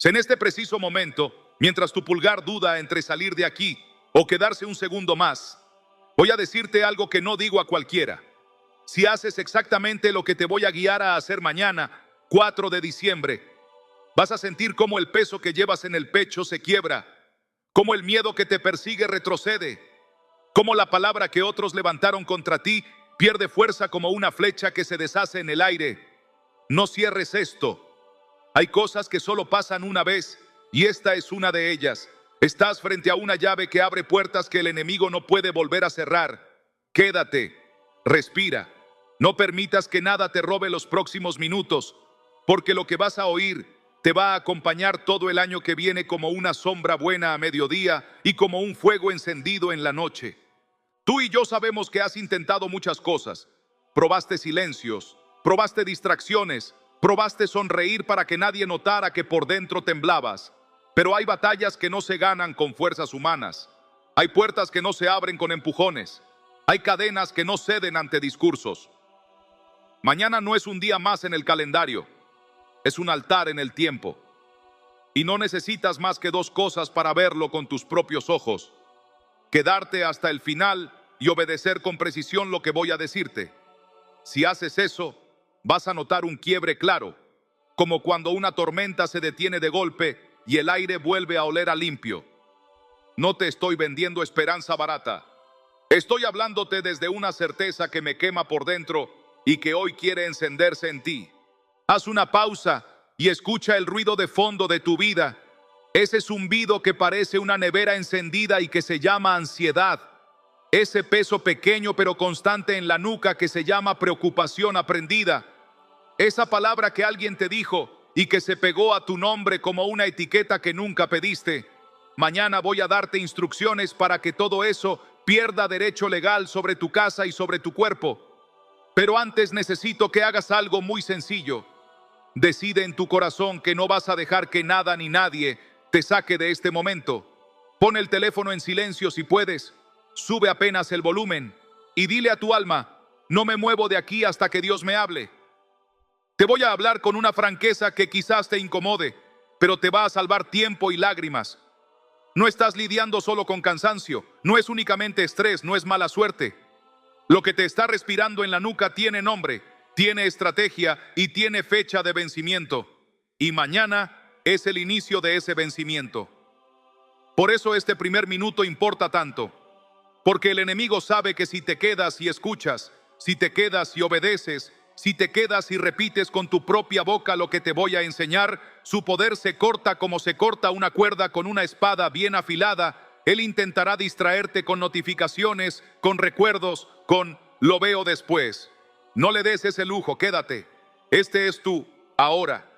En este preciso momento, mientras tu pulgar duda entre salir de aquí o quedarse un segundo más, voy a decirte algo que no digo a cualquiera. Si haces exactamente lo que te voy a guiar a hacer mañana, 4 de diciembre, vas a sentir cómo el peso que llevas en el pecho se quiebra, cómo el miedo que te persigue retrocede, cómo la palabra que otros levantaron contra ti pierde fuerza como una flecha que se deshace en el aire. No cierres esto. Hay cosas que solo pasan una vez y esta es una de ellas. Estás frente a una llave que abre puertas que el enemigo no puede volver a cerrar. Quédate, respira. No permitas que nada te robe los próximos minutos, porque lo que vas a oír te va a acompañar todo el año que viene como una sombra buena a mediodía y como un fuego encendido en la noche. Tú y yo sabemos que has intentado muchas cosas. Probaste silencios, probaste distracciones, probaste sonreír para que nadie notara que por dentro temblabas. Pero hay batallas que no se ganan con fuerzas humanas. Hay puertas que no se abren con empujones. Hay cadenas que no ceden ante discursos. Mañana no es un día más en el calendario. Es un altar en el tiempo. Y no necesitas más que 2 cosas para verlo con tus propios ojos. Quedarte hasta el final y obedecer con precisión lo que voy a decirte. Si haces eso, vas a notar un quiebre claro, como cuando una tormenta se detiene de golpe y el aire vuelve a oler a limpio. No te estoy vendiendo esperanza barata. Estoy hablándote desde una certeza que me quema por dentro y que hoy quiere encenderse en ti. Haz una pausa y escucha el ruido de fondo de tu vida. Ese zumbido que parece una nevera encendida y que se llama ansiedad. Ese peso pequeño pero constante en la nuca que se llama preocupación aprendida. Esa palabra que alguien te dijo y que se pegó a tu nombre como una etiqueta que nunca pediste. Mañana voy a darte instrucciones para que todo eso pierda derecho legal sobre tu casa y sobre tu cuerpo. Pero antes necesito que hagas algo muy sencillo. Decide en tu corazón que no vas a dejar que nada ni nadie te saque de este momento. Pon el teléfono en silencio si puedes. Sube apenas el volumen y dile a tu alma, no me muevo de aquí hasta que Dios me hable. Te voy a hablar con una franqueza que quizás te incomode, pero te va a salvar tiempo y lágrimas. No estás lidiando solo con cansancio, no es únicamente estrés, no es mala suerte. Lo que te está respirando en la nuca tiene nombre, tiene estrategia y tiene fecha de vencimiento. Y mañana es el inicio de ese vencimiento. Por eso este primer minuto importa tanto. Porque el enemigo sabe que si te quedas y escuchas, si te quedas y obedeces, si te quedas y repites con tu propia boca lo que te voy a enseñar, su poder se corta como se corta una cuerda con una espada bien afilada. Él intentará distraerte con notificaciones, con recuerdos, con lo veo después. No le des ese lujo, quédate. Este es tú, ahora.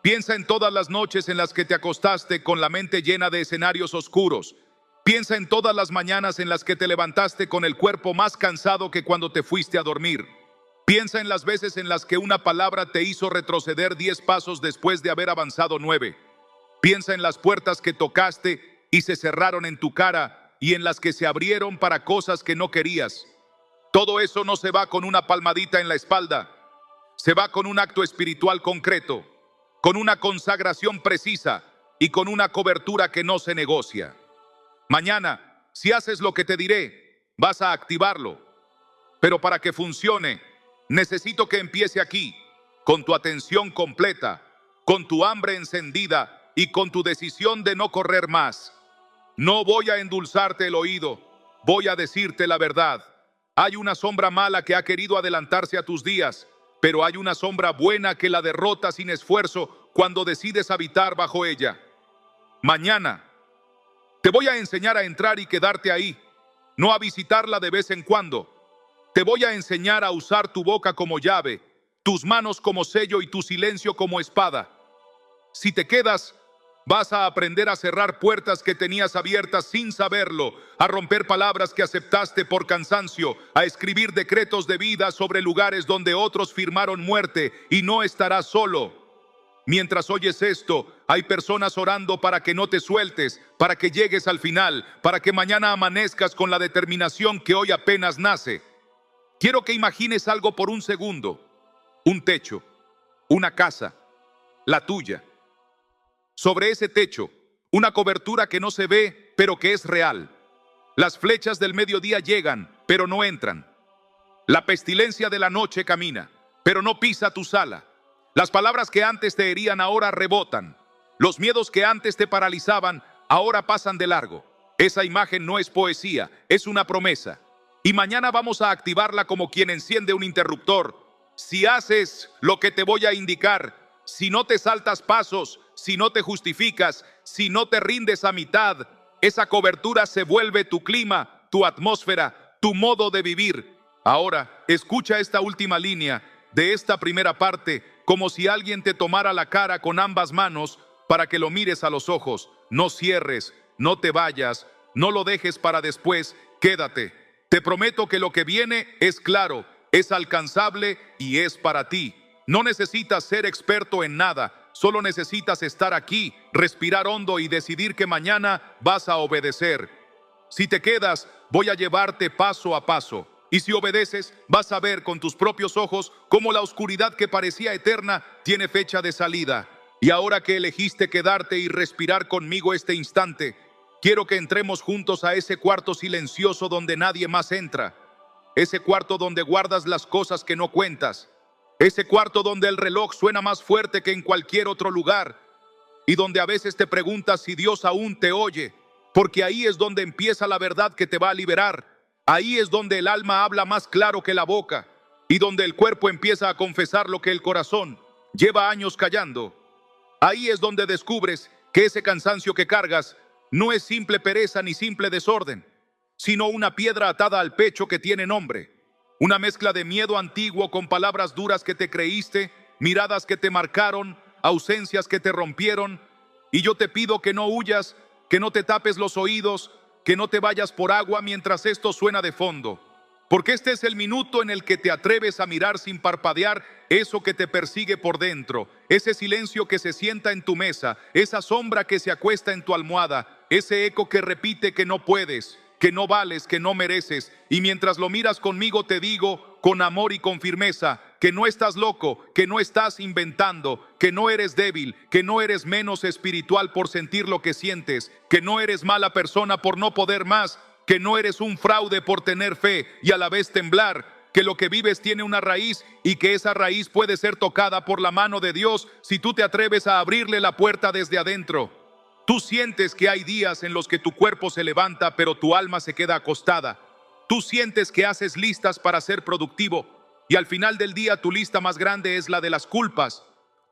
Piensa en todas las noches en las que te acostaste con la mente llena de escenarios oscuros. Piensa en todas las mañanas en las que te levantaste con el cuerpo más cansado que cuando te fuiste a dormir. Piensa en las veces en las que una palabra te hizo retroceder 10 pasos después de haber avanzado 9. Piensa en las puertas que tocaste y se cerraron en tu cara y en las que se abrieron para cosas que no querías. Todo eso no se va con una palmadita en la espalda. Se va con un acto espiritual concreto, con una consagración precisa y con una cobertura que no se negocia. Mañana, si haces lo que te diré, vas a activarlo. Pero para que funcione, necesito que empiece aquí, con tu atención completa, con tu hambre encendida y con tu decisión de no correr más. No voy a endulzarte el oído, voy a decirte la verdad. Hay una sombra mala que ha querido adelantarse a tus días, pero hay una sombra buena que la derrota sin esfuerzo cuando decides habitar bajo ella. Mañana, te voy a enseñar a entrar y quedarte ahí, no a visitarla de vez en cuando. Te voy a enseñar a usar tu boca como llave, tus manos como sello y tu silencio como espada. Si te quedas, vas a aprender a cerrar puertas que tenías abiertas sin saberlo, a romper palabras que aceptaste por cansancio, a escribir decretos de vida sobre lugares donde otros firmaron muerte y no estarás solo. Mientras oyes esto, hay personas orando para que no te sueltes, para que llegues al final, para que mañana amanezcas con la determinación que hoy apenas nace. Quiero que imagines algo por un segundo. Un techo, una casa, la tuya. Sobre ese techo, una cobertura que no se ve, pero que es real. Las flechas del mediodía llegan, pero no entran. La pestilencia de la noche camina, pero no pisa tu sala. Las palabras que antes te herían ahora rebotan. Los miedos que antes te paralizaban ahora pasan de largo. Esa imagen no es poesía, es una promesa. Y mañana vamos a activarla como quien enciende un interruptor. Si haces lo que te voy a indicar, si no te saltas pasos, si no te justificas, si no te rindes a mitad, esa cobertura se vuelve tu clima, tu atmósfera, tu modo de vivir. Ahora, escucha esta última línea de esta primera parte, como si alguien te tomara la cara con ambas manos para que lo mires a los ojos. No cierres, no te vayas, no lo dejes para después, quédate. Te prometo que lo que viene es claro, es alcanzable y es para ti. No necesitas ser experto en nada, solo necesitas estar aquí, respirar hondo y decidir que mañana vas a obedecer. Si te quedas, voy a llevarte paso a paso. Y si obedeces, vas a ver con tus propios ojos cómo la oscuridad que parecía eterna tiene fecha de salida. Y ahora que elegiste quedarte y respirar conmigo este instante, quiero que entremos juntos a ese cuarto silencioso donde nadie más entra. Ese cuarto donde guardas las cosas que no cuentas. Ese cuarto donde el reloj suena más fuerte que en cualquier otro lugar. Y donde a veces te preguntas si Dios aún te oye. Porque ahí es donde empieza la verdad que te va a liberar. Ahí es donde el alma habla más claro que la boca y donde el cuerpo empieza a confesar lo que el corazón lleva años callando. Ahí es donde descubres que ese cansancio que cargas no es simple pereza ni simple desorden, sino una piedra atada al pecho que tiene nombre. Una mezcla de miedo antiguo con palabras duras que te creíste, miradas que te marcaron, ausencias que te rompieron. Y yo te pido que no huyas, que no te tapes los oídos, que no te vayas por agua mientras esto suena de fondo. Porque este es el minuto en el que te atreves a mirar sin parpadear eso que te persigue por dentro, ese silencio que se sienta en tu mesa, esa sombra que se acuesta en tu almohada, ese eco que repite que no puedes, que no vales, que no mereces. Y mientras lo miras conmigo te digo, con amor y con firmeza, que no estás loco, que no estás inventando, que no eres débil, que no eres menos espiritual por sentir lo que sientes, que no eres mala persona por no poder más, que no eres un fraude por tener fe y a la vez temblar, que lo que vives tiene una raíz y que esa raíz puede ser tocada por la mano de Dios si tú te atreves a abrirle la puerta desde adentro. Tú sientes que hay días en los que tu cuerpo se levanta pero tu alma se queda acostada. Tú sientes que haces listas para ser productivo y al final del día tu lista más grande es la de las culpas.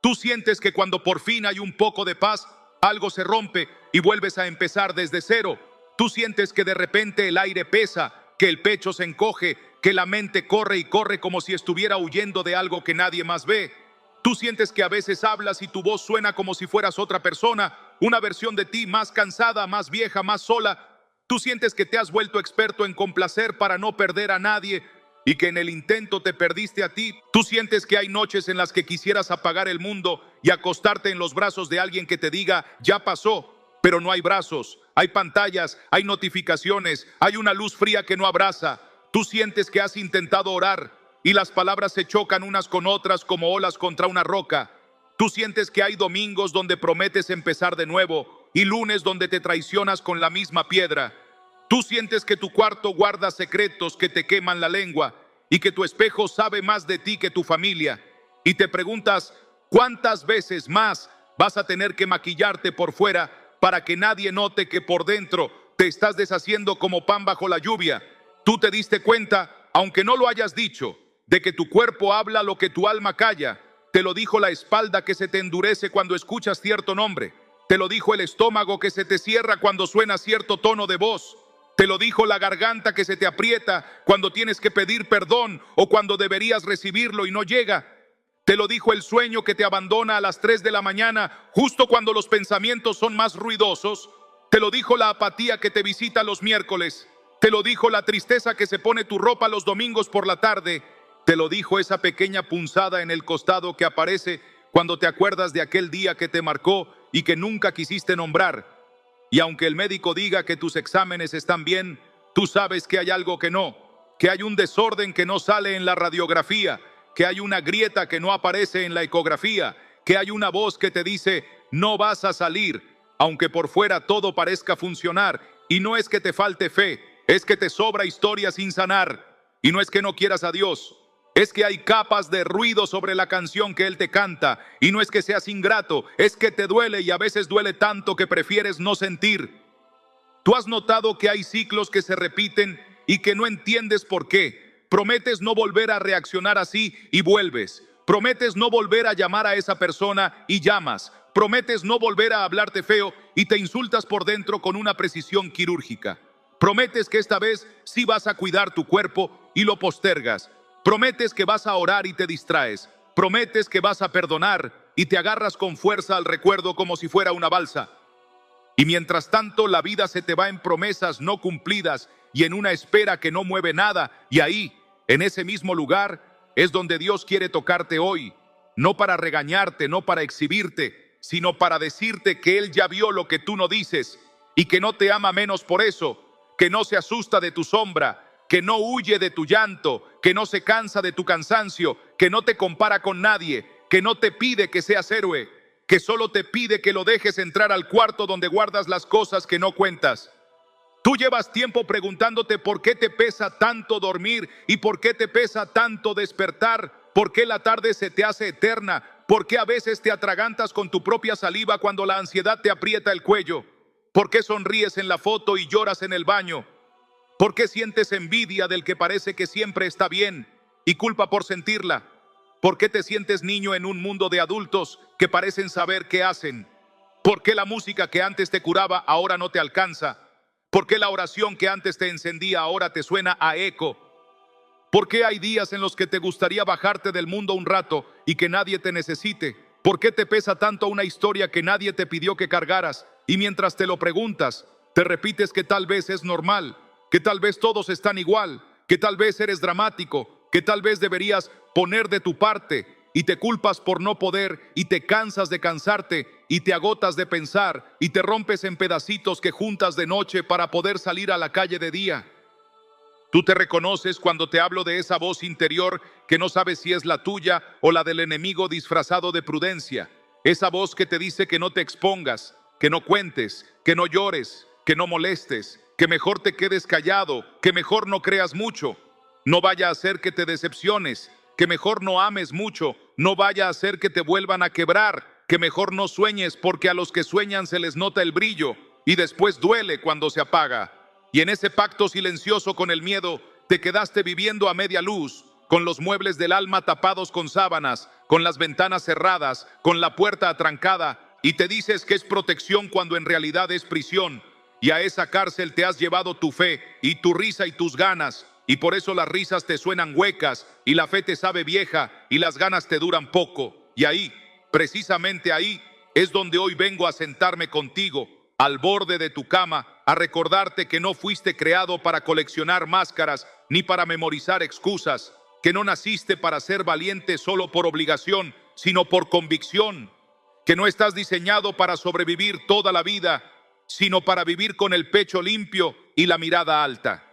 Tú sientes que cuando por fin hay un poco de paz, algo se rompe y vuelves a empezar desde cero. Tú sientes que de repente el aire pesa, que el pecho se encoge, que la mente corre y corre como si estuviera huyendo de algo que nadie más ve. Tú sientes que a veces hablas y tu voz suena como si fueras otra persona, una versión de ti más cansada, más vieja, más sola. Tú sientes que te has vuelto experto en complacer para no perder a nadie y que en el intento te perdiste a ti. Tú sientes que hay noches en las que quisieras apagar el mundo y acostarte en los brazos de alguien que te diga, ya pasó, pero no hay brazos, hay pantallas, hay notificaciones, hay una luz fría que no abraza. Tú sientes que has intentado orar y las palabras se chocan unas con otras como olas contra una roca. Tú sientes que hay domingos donde prometes empezar de nuevo y lunes donde te traicionas con la misma piedra. Tú sientes que tu cuarto guarda secretos que te queman la lengua y que tu espejo sabe más de ti que tu familia. Y te preguntas, ¿cuántas veces más vas a tener que maquillarte por fuera para que nadie note que por dentro te estás deshaciendo como pan bajo la lluvia? Tú te diste cuenta, aunque no lo hayas dicho, de que tu cuerpo habla lo que tu alma calla. Te lo dijo la espalda que se te endurece cuando escuchas cierto nombre. Te lo dijo el estómago que se te cierra cuando suena cierto tono de voz. Te lo dijo la garganta que se te aprieta cuando tienes que pedir perdón o cuando deberías recibirlo y no llega. Te lo dijo el sueño que te abandona a las 3 de la mañana, justo cuando los pensamientos son más ruidosos. Te lo dijo la apatía que te visita los miércoles. Te lo dijo la tristeza que se pone tu ropa los domingos por la tarde. Te lo dijo esa pequeña punzada en el costado que aparece cuando te acuerdas de aquel día que te marcó y que nunca quisiste nombrar. Y aunque el médico diga que tus exámenes están bien, tú sabes que hay algo que no, que hay un desorden que no sale en la radiografía, que hay una grieta que no aparece en la ecografía, que hay una voz que te dice, no vas a salir, aunque por fuera todo parezca funcionar. Y no es que te falte fe, es que te sobra historia sin sanar. Y no es que no quieras a Dios, es que hay capas de ruido sobre la canción que Él te canta. Y no es que seas ingrato, es que te duele, y a veces duele tanto que prefieres no sentir. Tú has notado que hay ciclos que se repiten y que no entiendes por qué. Prometes no volver a reaccionar así y vuelves. Prometes no volver a llamar a esa persona y llamas. Prometes no volver a hablarte feo y te insultas por dentro con una precisión quirúrgica. Prometes que esta vez sí vas a cuidar tu cuerpo y lo postergas. Prometes que vas a orar y te distraes. Prometes que vas a perdonar y te agarras con fuerza al recuerdo como si fuera una balsa. Y mientras tanto la vida se te va en promesas no cumplidas y en una espera que no mueve nada. Y ahí, en ese mismo lugar, es donde Dios quiere tocarte hoy. No para regañarte, no para exhibirte, sino para decirte que Él ya vio lo que tú no dices y que no te ama menos por eso, que no se asusta de tu sombra, que no huye de tu llanto, que no se cansa de tu cansancio, que no te compara con nadie, que no te pide que seas héroe, que solo te pide que lo dejes entrar al cuarto donde guardas las cosas que no cuentas. Tú llevas tiempo preguntándote por qué te pesa tanto dormir y por qué te pesa tanto despertar, por qué la tarde se te hace eterna, por qué a veces te atragantas con tu propia saliva cuando la ansiedad te aprieta el cuello, por qué sonríes en la foto y lloras en el baño, por qué sientes envidia del que parece que siempre está bien y culpa por sentirla, por qué te sientes niño en un mundo de adultos que parecen saber qué hacen, por qué la música que antes te curaba ahora no te alcanza. ¿Por qué la oración que antes te encendía ahora te suena a eco? ¿Por qué hay días en los que te gustaría bajarte del mundo un rato y que nadie te necesite? ¿Por qué te pesa tanto una historia que nadie te pidió que cargaras? Y mientras te lo preguntas, te repites que tal vez es normal, que tal vez todos están igual, que tal vez eres dramático, que tal vez deberías poner de tu parte, y te culpas por no poder, y te cansas de cansarte, y te agotas de pensar, y te rompes en pedacitos que juntas de noche para poder salir a la calle de día. Tú te reconoces cuando te hablo de esa voz interior que no sabes si es la tuya o la del enemigo disfrazado de prudencia. Esa voz que te dice que no te expongas, que no cuentes, que no llores, que no molestes, que mejor te quedes callado, que mejor no creas mucho. No vaya a ser que te decepciones, que mejor no ames mucho, no vaya a ser que te vuelvan a quebrar, que mejor no sueñes porque a los que sueñan se les nota el brillo y después duele cuando se apaga. Y en ese pacto silencioso con el miedo te quedaste viviendo a media luz, con los muebles del alma tapados con sábanas, con las ventanas cerradas, con la puerta atrancada, y te dices que es protección cuando en realidad es prisión. Y a esa cárcel te has llevado tu fe y tu risa y tus ganas. Y por eso las risas te suenan huecas y la fe te sabe vieja y las ganas te duran poco. Y ahí, precisamente ahí, es donde hoy vengo a sentarme contigo, al borde de tu cama, a recordarte que no fuiste creado para coleccionar máscaras ni para memorizar excusas, que no naciste para ser valiente solo por obligación, sino por convicción, que no estás diseñado para sobrevivir toda la vida, sino para vivir con el pecho limpio y la mirada alta.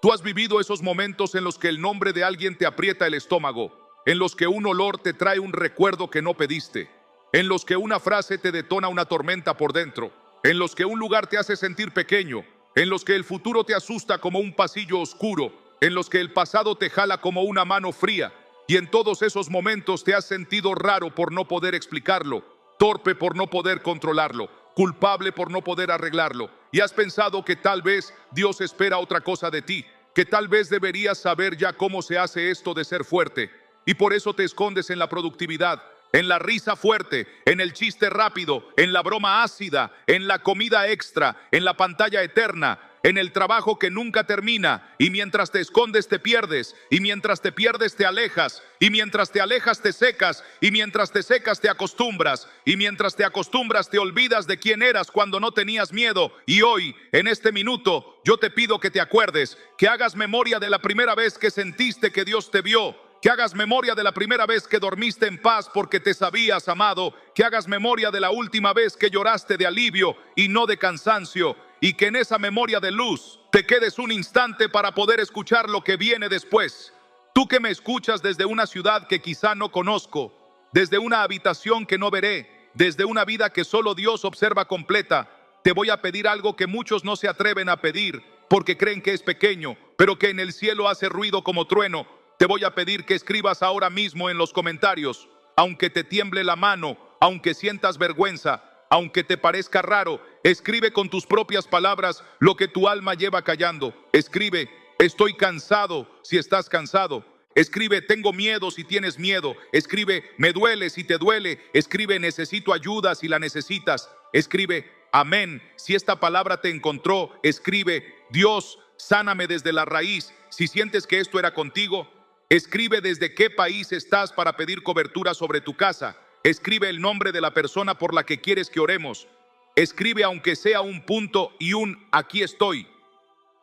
Tú has vivido esos momentos en los que el nombre de alguien te aprieta el estómago, en los que un olor te trae un recuerdo que no pediste, en los que una frase te detona una tormenta por dentro, en los que un lugar te hace sentir pequeño, en los que el futuro te asusta como un pasillo oscuro, en los que el pasado te jala como una mano fría, y en todos esos momentos te has sentido raro por no poder explicarlo, torpe por no poder controlarlo, culpable por no poder arreglarlo, y has pensado que tal vez Dios espera otra cosa de ti, que tal vez deberías saber ya cómo se hace esto de ser fuerte, y por eso te escondes en la productividad, en la risa fuerte, en el chiste rápido, en la broma ácida, en la comida extra, en la pantalla eterna, en el trabajo que nunca termina, y mientras te escondes te pierdes, y mientras te pierdes te alejas, y mientras te alejas te secas, y mientras te secas te acostumbras, y mientras te acostumbras te olvidas de quién eras cuando no tenías miedo. Y hoy, en este minuto, yo te pido que te acuerdes, que hagas memoria de la primera vez que sentiste que Dios te vio, que hagas memoria de la primera vez que dormiste en paz porque te sabías amado, que hagas memoria de la última vez que lloraste de alivio y no de cansancio, y que en esa memoria de luz te quedes un instante para poder escuchar lo que viene después. Tú que me escuchas desde una ciudad que quizá no conozco, desde una habitación que no veré, desde una vida que solo Dios observa completa, te voy a pedir algo que muchos no se atreven a pedir porque creen que es pequeño, pero que en el cielo hace ruido como trueno. Te voy a pedir que escribas ahora mismo en los comentarios, aunque te tiemble la mano, aunque sientas vergüenza, aunque te parezca raro, escribe con tus propias palabras lo que tu alma lleva callando. Escribe, estoy cansado si estás cansado. Escribe, tengo miedo si tienes miedo. Escribe, me duele si te duele. Escribe, necesito ayuda si la necesitas. Escribe, amén si esta palabra te encontró. Escribe, Dios, sáname desde la raíz si sientes que esto era contigo. Escribe desde qué país estás para pedir cobertura sobre tu casa. Escribe el nombre de la persona por la que quieres que oremos. Escribe aunque sea un punto y un aquí estoy.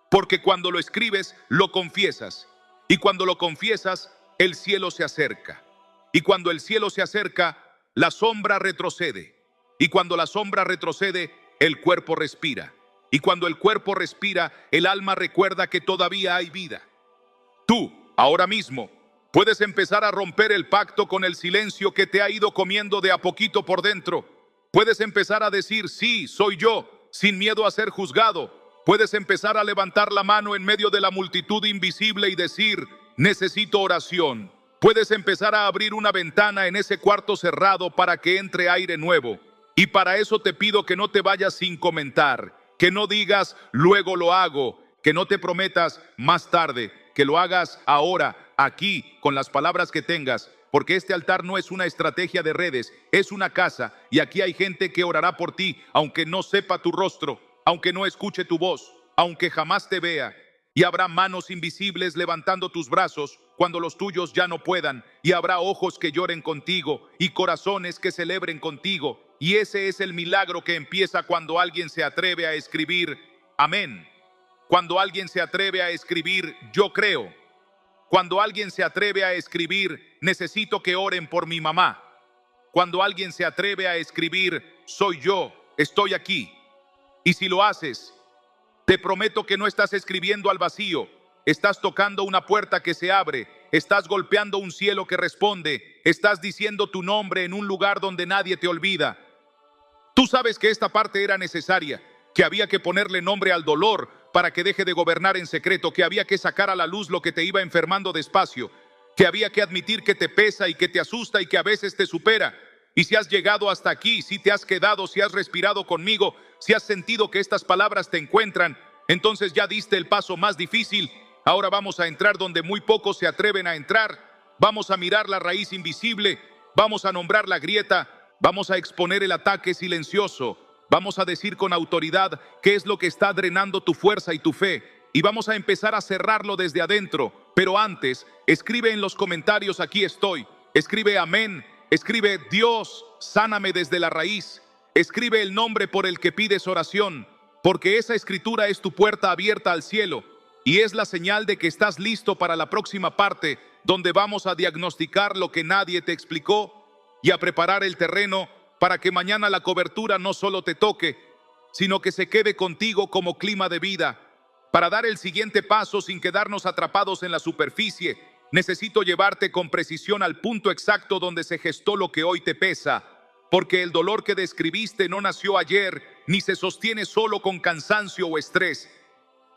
Porque cuando lo escribes, lo confiesas. Y cuando lo confiesas, el cielo se acerca. Y cuando el cielo se acerca, la sombra retrocede. Y cuando la sombra retrocede, el cuerpo respira. Y cuando el cuerpo respira, el alma recuerda que todavía hay vida. Tú, ahora mismo, puedes empezar a romper el pacto con el silencio que te ha ido comiendo de a poquito por dentro. Puedes empezar a decir, sí, soy yo, sin miedo a ser juzgado. Puedes empezar a levantar la mano en medio de la multitud invisible y decir, necesito oración. Puedes empezar a abrir una ventana en ese cuarto cerrado para que entre aire nuevo. Y para eso te pido que no te vayas sin comentar, que no digas, luego lo hago, que no te prometas más tarde, que lo hagas ahora, aquí, con las palabras que tengas, porque este altar no es una estrategia de redes, es una casa, y aquí hay gente que orará por ti, aunque no sepa tu rostro, aunque no escuche tu voz, aunque jamás te vea, y habrá manos invisibles levantando tus brazos cuando los tuyos ya no puedan, y habrá ojos que lloren contigo, y corazones que celebren contigo, y ese es el milagro que empieza cuando alguien se atreve a escribir, amén. Cuando alguien se atreve a escribir, yo creo. Cuando alguien se atreve a escribir, necesito que oren por mi mamá. Cuando alguien se atreve a escribir, soy yo, estoy aquí. Y si lo haces, te prometo que no estás escribiendo al vacío. Estás tocando una puerta que se abre. Estás golpeando un cielo que responde. Estás diciendo tu nombre en un lugar donde nadie te olvida. Tú sabes que esta parte era necesaria, que había que ponerle nombre al dolor para que deje de gobernar en secreto, que había que sacar a la luz lo que te iba enfermando despacio, que había que admitir que te pesa y que te asusta y que a veces te supera. Y si has llegado hasta aquí, si te has quedado, si has respirado conmigo, si has sentido que estas palabras te encuentran, entonces ya diste el paso más difícil. Ahora vamos a entrar donde muy pocos se atreven a entrar. Vamos a mirar la raíz invisible, vamos a nombrar la grieta, vamos a exponer el ataque silencioso. Vamos a decir con autoridad qué es lo que está drenando tu fuerza y tu fe. Y vamos a empezar a cerrarlo desde adentro. Pero antes, escribe en los comentarios, aquí estoy. Escribe amén. Escribe Dios, sáname desde la raíz. Escribe el nombre por el que pides oración. Porque esa escritura es tu puerta abierta al cielo. Y es la señal de que estás listo para la próxima parte, donde vamos a diagnosticar lo que nadie te explicó y a preparar el terreno para que mañana la cobertura no solo te toque, sino que se quede contigo como clima de vida. Para dar el siguiente paso sin quedarnos atrapados en la superficie, necesito llevarte con precisión al punto exacto donde se gestó lo que hoy te pesa, porque el dolor que describiste no nació ayer, ni se sostiene solo con cansancio o estrés.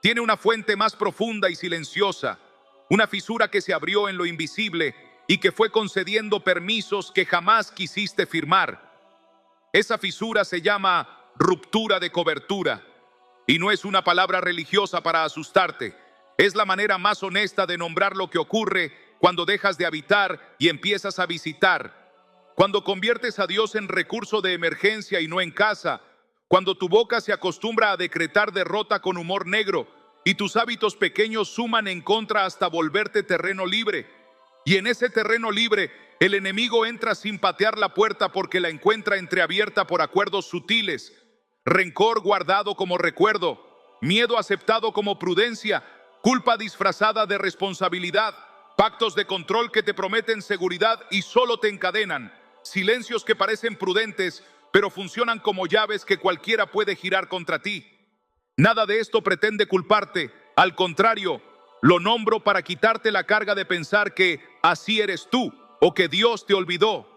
Tiene una fuente más profunda y silenciosa, una fisura que se abrió en lo invisible y que fue concediendo permisos que jamás quisiste firmar. Esa fisura se llama ruptura de cobertura y no es una palabra religiosa para asustarte. Es la manera más honesta de nombrar lo que ocurre cuando dejas de habitar y empiezas a visitar. Cuando conviertes a Dios en recurso de emergencia y no en casa. Cuando tu boca se acostumbra a decretar derrota con humor negro y tus hábitos pequeños suman en contra hasta volverte terreno libre. Y en ese terreno libre, el enemigo entra sin patear la puerta porque la encuentra entreabierta por acuerdos sutiles, rencor guardado como recuerdo, miedo aceptado como prudencia, culpa disfrazada de responsabilidad, pactos de control que te prometen seguridad y solo te encadenan, silencios que parecen prudentes, pero funcionan como llaves que cualquiera puede girar contra ti. Nada de esto pretende culparte, al contrario, lo nombro para quitarte la carga de pensar que así eres tú o que Dios te olvidó.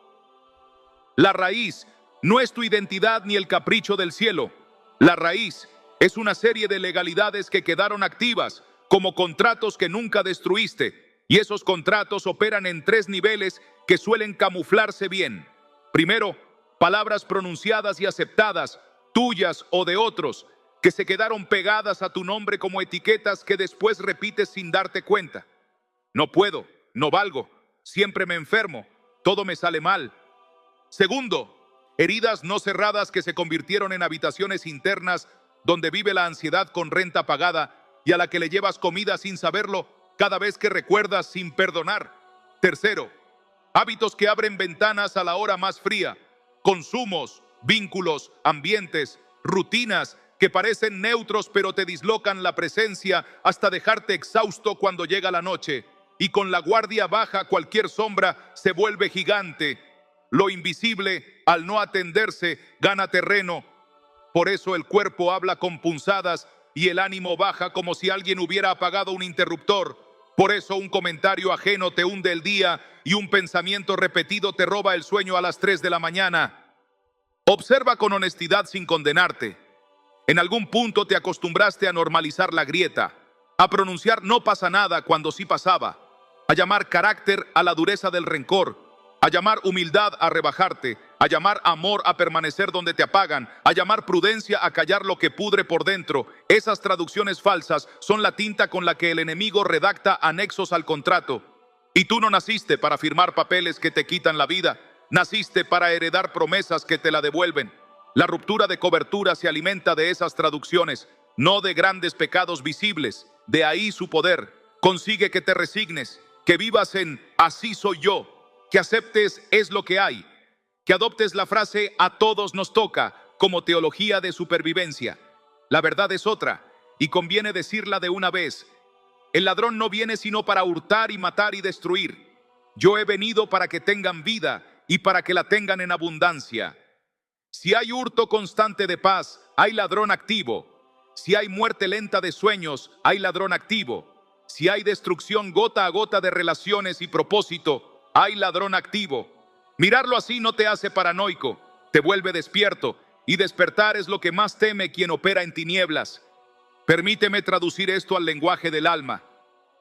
La raíz no es tu identidad ni el capricho del cielo. La raíz es una serie de legalidades que quedaron activas como contratos que nunca destruiste, y esos contratos operan en 3 niveles que suelen camuflarse bien. Primero, palabras pronunciadas y aceptadas, tuyas o de otros, que se quedaron pegadas a tu nombre como etiquetas que después repites sin darte cuenta. No puedo, no valgo, siempre me enfermo, todo me sale mal. Segundo, heridas no cerradas que se convirtieron en habitaciones internas donde vive la ansiedad con renta pagada y a la que le llevas comida sin saberlo cada vez que recuerdas sin perdonar. Tercero, hábitos que abren ventanas a la hora más fría, consumos, vínculos, ambientes, rutinas que parecen neutros pero te dislocan la presencia hasta dejarte exhausto cuando llega la noche, y con la guardia baja cualquier sombra se vuelve gigante. Lo invisible, al no atenderse, gana terreno. Por eso el cuerpo habla con punzadas y el ánimo baja como si alguien hubiera apagado un interruptor. Por eso un comentario ajeno te hunde el día y un pensamiento repetido te roba el sueño a las 3 de la mañana. Observa con honestidad sin condenarte. En algún punto te acostumbraste a normalizar la grieta, a pronunciar no pasa nada cuando sí pasaba, a llamar carácter a la dureza del rencor, a llamar humildad a rebajarte, a llamar amor a permanecer donde te apagan, a llamar prudencia a callar lo que pudre por dentro. Esas traducciones falsas son la tinta con la que el enemigo redacta anexos al contrato. Y tú no naciste para firmar papeles que te quitan la vida, naciste para heredar promesas que te la devuelven. La ruptura de cobertura se alimenta de esas traducciones, no de grandes pecados visibles. De ahí su poder. Consigue que te resignes, que vivas en así soy yo, que aceptes es lo que hay, que adoptes la frase a todos nos toca como teología de supervivencia. La verdad es otra, y conviene decirla de una vez. El ladrón no viene sino para hurtar y matar y destruir. Yo he venido para que tengan vida y para que la tengan en abundancia. Si hay hurto constante de paz, hay ladrón activo. Si hay muerte lenta de sueños, hay ladrón activo. Si hay destrucción gota a gota de relaciones y propósito, hay ladrón activo. Mirarlo así no te hace paranoico, te vuelve despierto, y despertar es lo que más teme quien opera en tinieblas. Permíteme traducir esto al lenguaje del alma.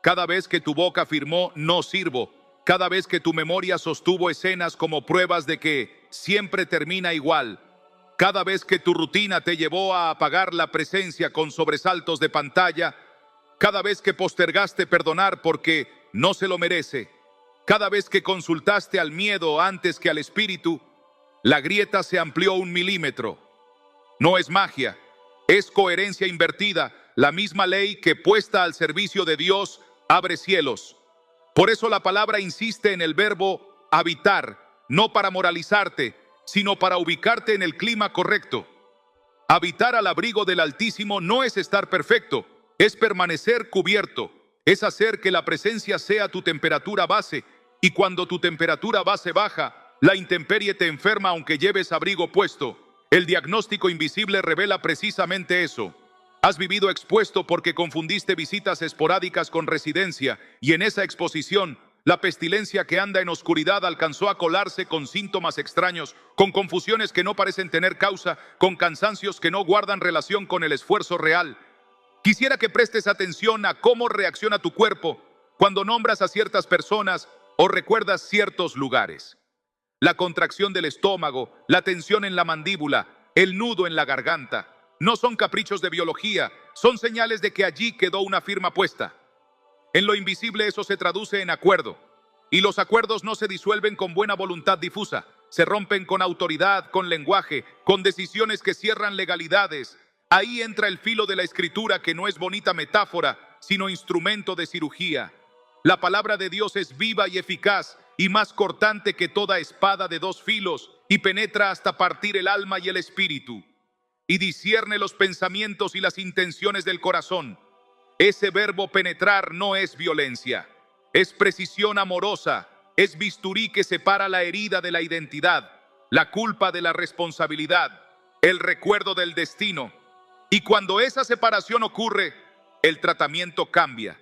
Cada vez que tu boca afirmó no sirvo, cada vez que tu memoria sostuvo escenas como pruebas de que siempre termina igual, cada vez que tu rutina te llevó a apagar la presencia con sobresaltos de pantalla, cada vez que postergaste perdonar porque no se lo merece, cada vez que consultaste al miedo antes que al espíritu, la grieta se amplió 1 milímetro. No es magia, es coherencia invertida, la misma ley que puesta al servicio de Dios abre cielos. Por eso la palabra insiste en el verbo habitar, no para moralizarte, sino para ubicarte en el clima correcto. Habitar al abrigo del Altísimo no es estar perfecto, es permanecer cubierto, es hacer que la presencia sea tu temperatura base, y cuando tu temperatura base baja, la intemperie te enferma aunque lleves abrigo puesto. El diagnóstico invisible revela precisamente eso. Has vivido expuesto porque confundiste visitas esporádicas con residencia, y en esa exposición, la pestilencia que anda en oscuridad alcanzó a colarse con síntomas extraños, con confusiones que no parecen tener causa, con cansancios que no guardan relación con el esfuerzo real. Quisiera que prestes atención a cómo reacciona tu cuerpo cuando nombras a ciertas personas o recuerdas ciertos lugares. La contracción del estómago, la tensión en la mandíbula, el nudo en la garganta, no son caprichos de biología, son señales de que allí quedó una firma puesta. En lo invisible eso se traduce en acuerdo, y los acuerdos no se disuelven con buena voluntad difusa, se rompen con autoridad, con lenguaje, con decisiones que cierran legalidades. Ahí entra el filo de la escritura, que no es bonita metáfora, sino instrumento de cirugía. La palabra de Dios es viva y eficaz, y más cortante que toda espada de 2 filos, y penetra hasta partir el alma y el espíritu, y discierne los pensamientos y las intenciones del corazón. Ese verbo penetrar no es violencia, es precisión amorosa, es bisturí que separa la herida de la identidad, la culpa de la responsabilidad, el recuerdo del destino. Y cuando esa separación ocurre, el tratamiento cambia,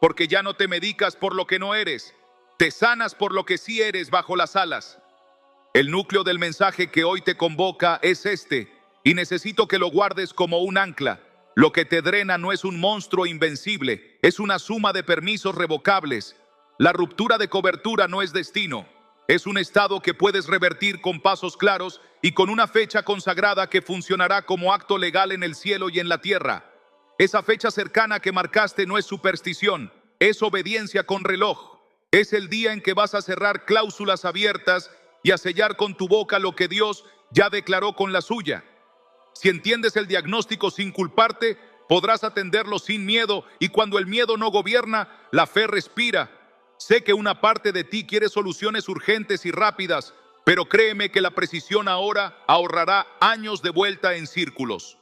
porque ya no te medicas por lo que no eres, te sanas por lo que sí eres bajo las alas. El núcleo del mensaje que hoy te convoca es este, y necesito que lo guardes como un ancla. Lo que te drena no es un monstruo invencible, es una suma de permisos revocables. La ruptura de cobertura no es destino, es un estado que puedes revertir con pasos claros y con una fecha consagrada que funcionará como acto legal en el cielo y en la tierra. Esa fecha cercana que marcaste no es superstición, es obediencia con reloj. Es el día en que vas a cerrar cláusulas abiertas y a sellar con tu boca lo que Dios ya declaró con la suya. Si entiendes el diagnóstico sin culparte, podrás atenderlo sin miedo, y cuando el miedo no gobierna, la fe respira. Sé que una parte de ti quiere soluciones urgentes y rápidas, pero créeme que la precisión ahora ahorrará años de vuelta en círculos.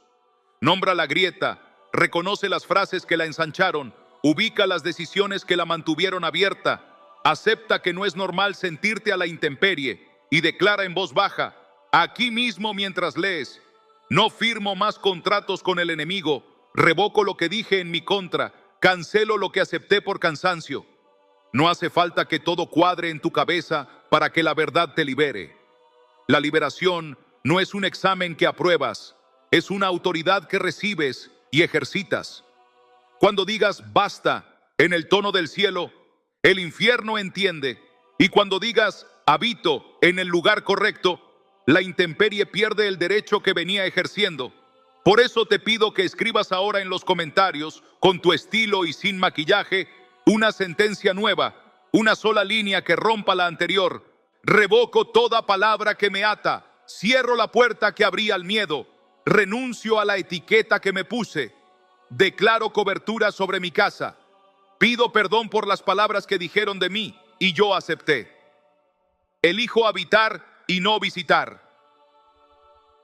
Nombra la grieta, reconoce las frases que la ensancharon, ubica las decisiones que la mantuvieron abierta, acepta que no es normal sentirte a la intemperie y declara en voz baja, aquí mismo mientras lees: no firmo más contratos con el enemigo, revoco lo que dije en mi contra, cancelo lo que acepté por cansancio. No hace falta que todo cuadre en tu cabeza para que la verdad te libere. La liberación no es un examen que apruebas, es una autoridad que recibes y ejercitas. Cuando digas basta en el tono del cielo, el infierno entiende, y cuando digas habito en el lugar correcto, la intemperie pierde el derecho que venía ejerciendo. Por eso te pido que escribas ahora en los comentarios, con tu estilo y sin maquillaje, una sentencia nueva, una sola línea que rompa la anterior. Revoco toda palabra que me ata, cierro la puerta que abría al miedo, renuncio a la etiqueta que me puse, declaro cobertura sobre mi casa, pido perdón por las palabras que dijeron de mí y yo acepté. Elijo habitar y no visitar.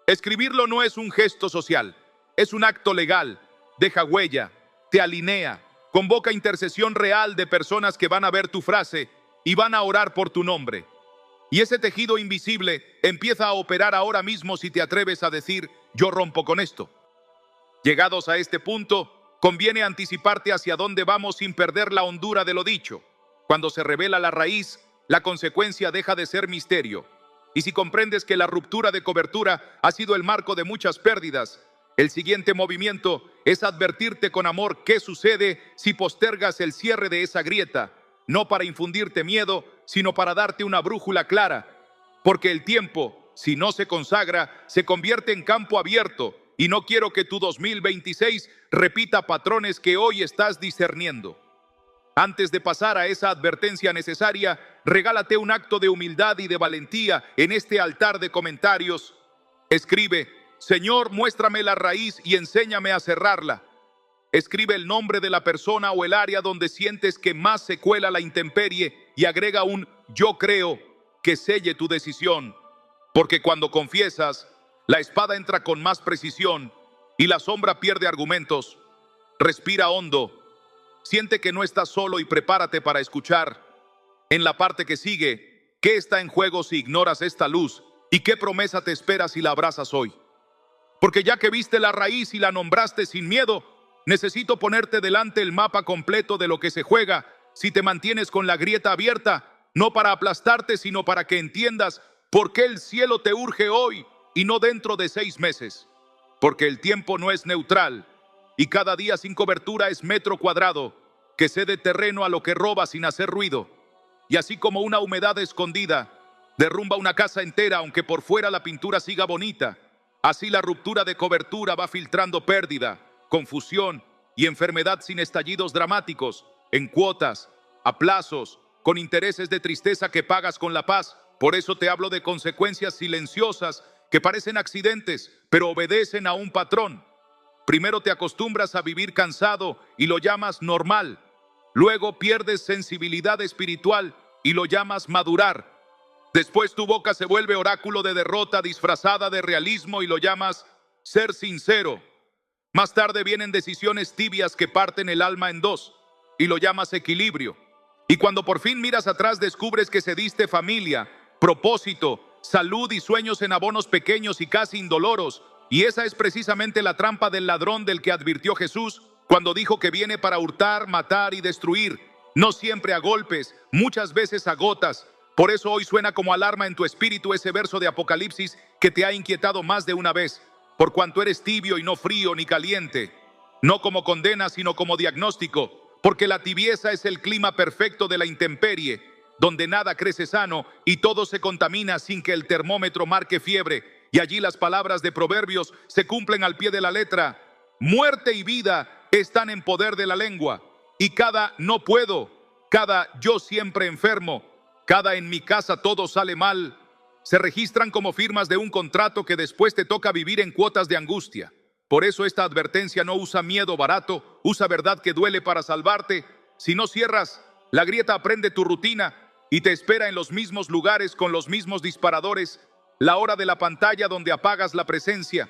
Escribirlo no es un gesto social, es un acto legal, deja huella, te alinea, convoca intercesión real de personas que van a ver tu frase y van a orar por tu nombre. Y ese tejido invisible empieza a operar ahora mismo si te atreves a decir, yo rompo con esto. Llegados a este punto, conviene anticiparte hacia dónde vamos sin perder la hondura de lo dicho. Cuando se revela la raíz, la consecuencia deja de ser misterio. Y si comprendes que la ruptura de cobertura ha sido el marco de muchas pérdidas, el siguiente movimiento es advertirte con amor qué sucede si postergas el cierre de esa grieta, no para infundirte miedo, sino para darte una brújula clara. Porque el tiempo, si no se consagra, se convierte en campo abierto, y no quiero que tu 2026 repita patrones que hoy estás discerniendo. Antes de pasar a esa advertencia necesaria, regálate un acto de humildad y de valentía en este altar de comentarios. Escribe, Señor, muéstrame la raíz y enséñame a cerrarla. Escribe el nombre de la persona o el área donde sientes que más se cuela la intemperie y agrega un yo creo que selle tu decisión. Porque cuando confiesas, la espada entra con más precisión y la sombra pierde argumentos. Respira hondo. Siente que no estás solo y prepárate para escuchar. En la parte que sigue, ¿qué está en juego si ignoras esta luz? ¿Y qué promesa te espera si la abrazas hoy? Porque ya que viste la raíz y la nombraste sin miedo, necesito ponerte delante el mapa completo de lo que se juega si te mantienes con la grieta abierta, no para aplastarte, sino para que entiendas por qué el cielo te urge hoy y no dentro de 6 meses. Porque el tiempo no es neutral, y cada día sin cobertura es metro cuadrado que cede terreno a lo que roba sin hacer ruido. Y así como una humedad escondida derrumba una casa entera aunque por fuera la pintura siga bonita, así la ruptura de cobertura va filtrando pérdida, confusión y enfermedad sin estallidos dramáticos, en cuotas, a plazos, con intereses de tristeza que pagas con la paz. Por eso te hablo de consecuencias silenciosas que parecen accidentes, pero obedecen a un patrón. Primero te acostumbras a vivir cansado y lo llamas normal. Luego pierdes sensibilidad espiritual y lo llamas madurar. Después tu boca se vuelve oráculo de derrota disfrazada de realismo y lo llamas ser sincero. Más tarde vienen decisiones tibias que parten el alma en dos y lo llamas equilibrio. Y cuando por fin miras atrás descubres que cediste familia, propósito, salud y sueños en abonos pequeños y casi indoloros. Y esa es precisamente la trampa del ladrón del que advirtió Jesús cuando dijo que viene para hurtar, matar y destruir. No siempre a golpes, muchas veces a gotas, Por eso hoy suena como alarma en tu espíritu ese verso de Apocalipsis que te ha inquietado más de una vez, por cuanto eres tibio y no frío ni caliente, no como condena, sino como diagnóstico, porque la tibieza es el clima perfecto de la intemperie, donde nada crece sano y todo se contamina sin que el termómetro marque fiebre, y allí las palabras de Proverbios se cumplen al pie de la letra. Muerte y vida están en poder de la lengua, y cada no puedo, cada yo siempre enfermo, cada en mi casa todo sale mal, se registran como firmas de un contrato que después te toca vivir en cuotas de angustia. Por eso esta advertencia no usa miedo barato, usa verdad que duele para salvarte. Si no cierras, la grieta aprende tu rutina y te espera en los mismos lugares con los mismos disparadores, la hora de la pantalla donde apagas la presencia,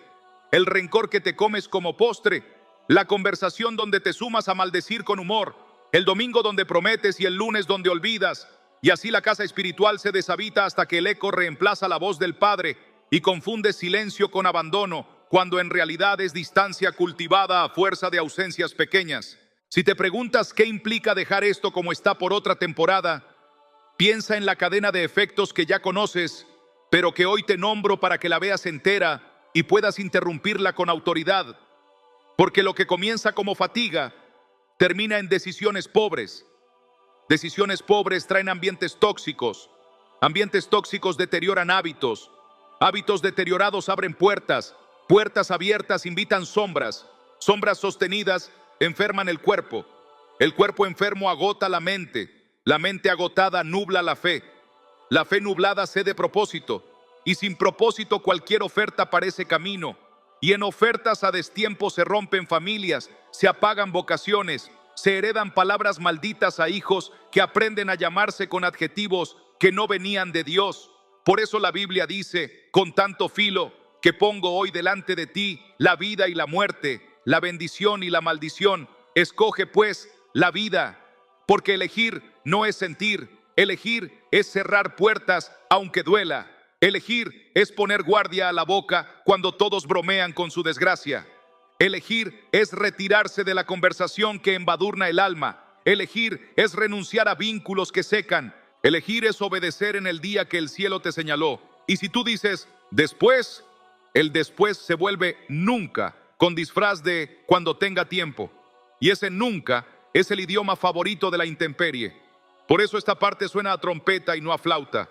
el rencor que te comes como postre, la conversación donde te sumas a maldecir con humor, el domingo donde prometes y el lunes donde olvidas. Y así la casa espiritual se deshabita hasta que el eco reemplaza la voz del Padre y confunde silencio con abandono, cuando en realidad es distancia cultivada a fuerza de ausencias pequeñas. Si te preguntas qué implica dejar esto como está por otra temporada, piensa en la cadena de efectos que ya conoces, pero que hoy te nombro para que la veas entera y puedas interrumpirla con autoridad. Porque lo que comienza como fatiga, termina en decisiones pobres. Decisiones pobres traen ambientes tóxicos deterioran hábitos, hábitos deteriorados abren puertas, puertas abiertas invitan sombras, sombras sostenidas enferman el cuerpo enfermo agota la mente agotada nubla la fe nublada cede propósito, y sin propósito cualquier oferta parece camino, y en ofertas a destiempo se rompen familias, se apagan vocaciones, se heredan palabras malditas a hijos que aprenden a llamarse con adjetivos que no venían de Dios. Por eso la Biblia dice, con tanto filo, que pongo hoy delante de ti la vida y la muerte, la bendición y la maldición. Escoge pues la vida, porque elegir no es sentir, elegir es cerrar puertas aunque duela, elegir es poner guardia a la boca cuando todos bromean con su desgracia. Elegir es retirarse de la conversación que embadurna el alma. Elegir es renunciar a vínculos que secan. Elegir es obedecer en el día que el cielo te señaló. Y si tú dices después, el después se vuelve nunca, con disfraz de cuando tenga tiempo. Y ese nunca es el idioma favorito de la intemperie. Por eso esta parte suena a trompeta y no a flauta.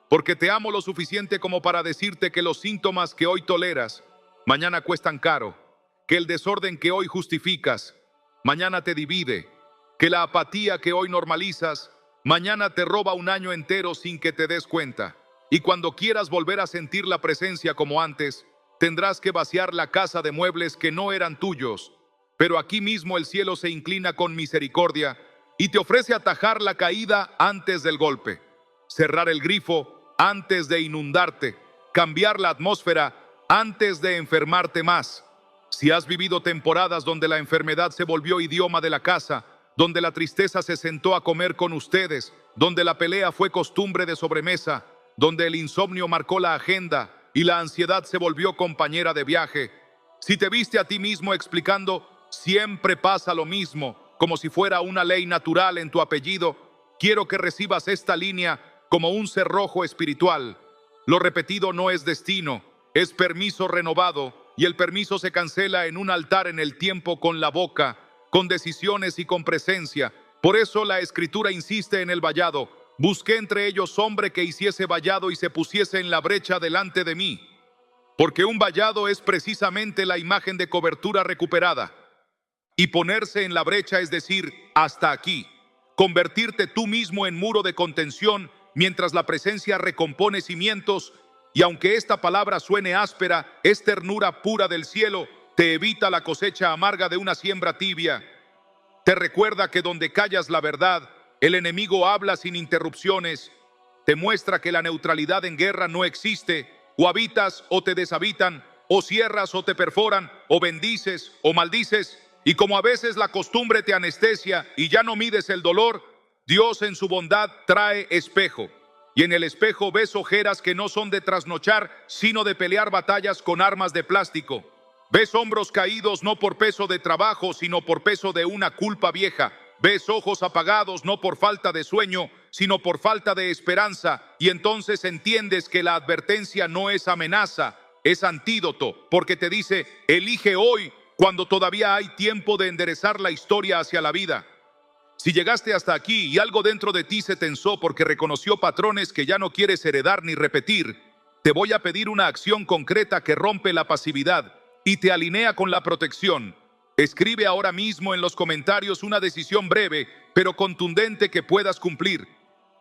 Porque te amo lo suficiente como para decirte que los síntomas que hoy toleras, mañana cuestan caro. Que el desorden que hoy justificas, mañana te divide. Que la apatía que hoy normalizas, mañana te roba un año entero sin que te des cuenta. Y cuando quieras volver a sentir la presencia como antes, tendrás que vaciar la casa de muebles que no eran tuyos. Pero aquí mismo el cielo se inclina con misericordia y te ofrece atajar la caída antes del golpe, cerrar el grifo antes de inundarte, cambiar la atmósfera antes de enfermarte más. Si has vivido temporadas donde la enfermedad se volvió idioma de la casa, donde la tristeza se sentó a comer con ustedes, donde la pelea fue costumbre de sobremesa, donde el insomnio marcó la agenda y la ansiedad se volvió compañera de viaje, si te viste a ti mismo explicando siempre pasa lo mismo, como si fuera una ley natural en tu apellido, quiero que recibas esta línea como un cerrojo espiritual. Lo repetido no es destino, es permiso renovado. Y el permiso se cancela en un altar en el tiempo con la boca, con decisiones y con presencia. Por eso la Escritura insiste en el vallado. Busqué entre ellos hombre que hiciese vallado y se pusiese en la brecha delante de mí. Porque un vallado es precisamente la imagen de cobertura recuperada. Y ponerse en la brecha es decir, hasta aquí. Convertirte tú mismo en muro de contención mientras la presencia recompone cimientos. Y aunque esta palabra suene áspera, es ternura pura del cielo, te evita la cosecha amarga de una siembra tibia. Te recuerda que donde callas la verdad, el enemigo habla sin interrupciones. Te muestra que la neutralidad en guerra no existe. O habitas o te deshabitan, o cierras o te perforan, o bendices o maldices. Y como a veces la costumbre te anestesia y ya no mides el dolor, Dios en su bondad trae espejo. Y en el espejo ves ojeras que no son de trasnochar, sino de pelear batallas con armas de plástico. Ves hombros caídos no por peso de trabajo, sino por peso de una culpa vieja. Ves ojos apagados no por falta de sueño, sino por falta de esperanza, y entonces entiendes que la advertencia no es amenaza, es antídoto, porque te dice, elige hoy cuando todavía hay tiempo de enderezar la historia hacia la vida. Si llegaste hasta aquí y algo dentro de ti se tensó porque reconoció patrones que ya no quieres heredar ni repetir, te voy a pedir una acción concreta que rompe la pasividad y te alinea con la protección. Escribe ahora mismo en los comentarios una decisión breve, pero contundente que puedas cumplir.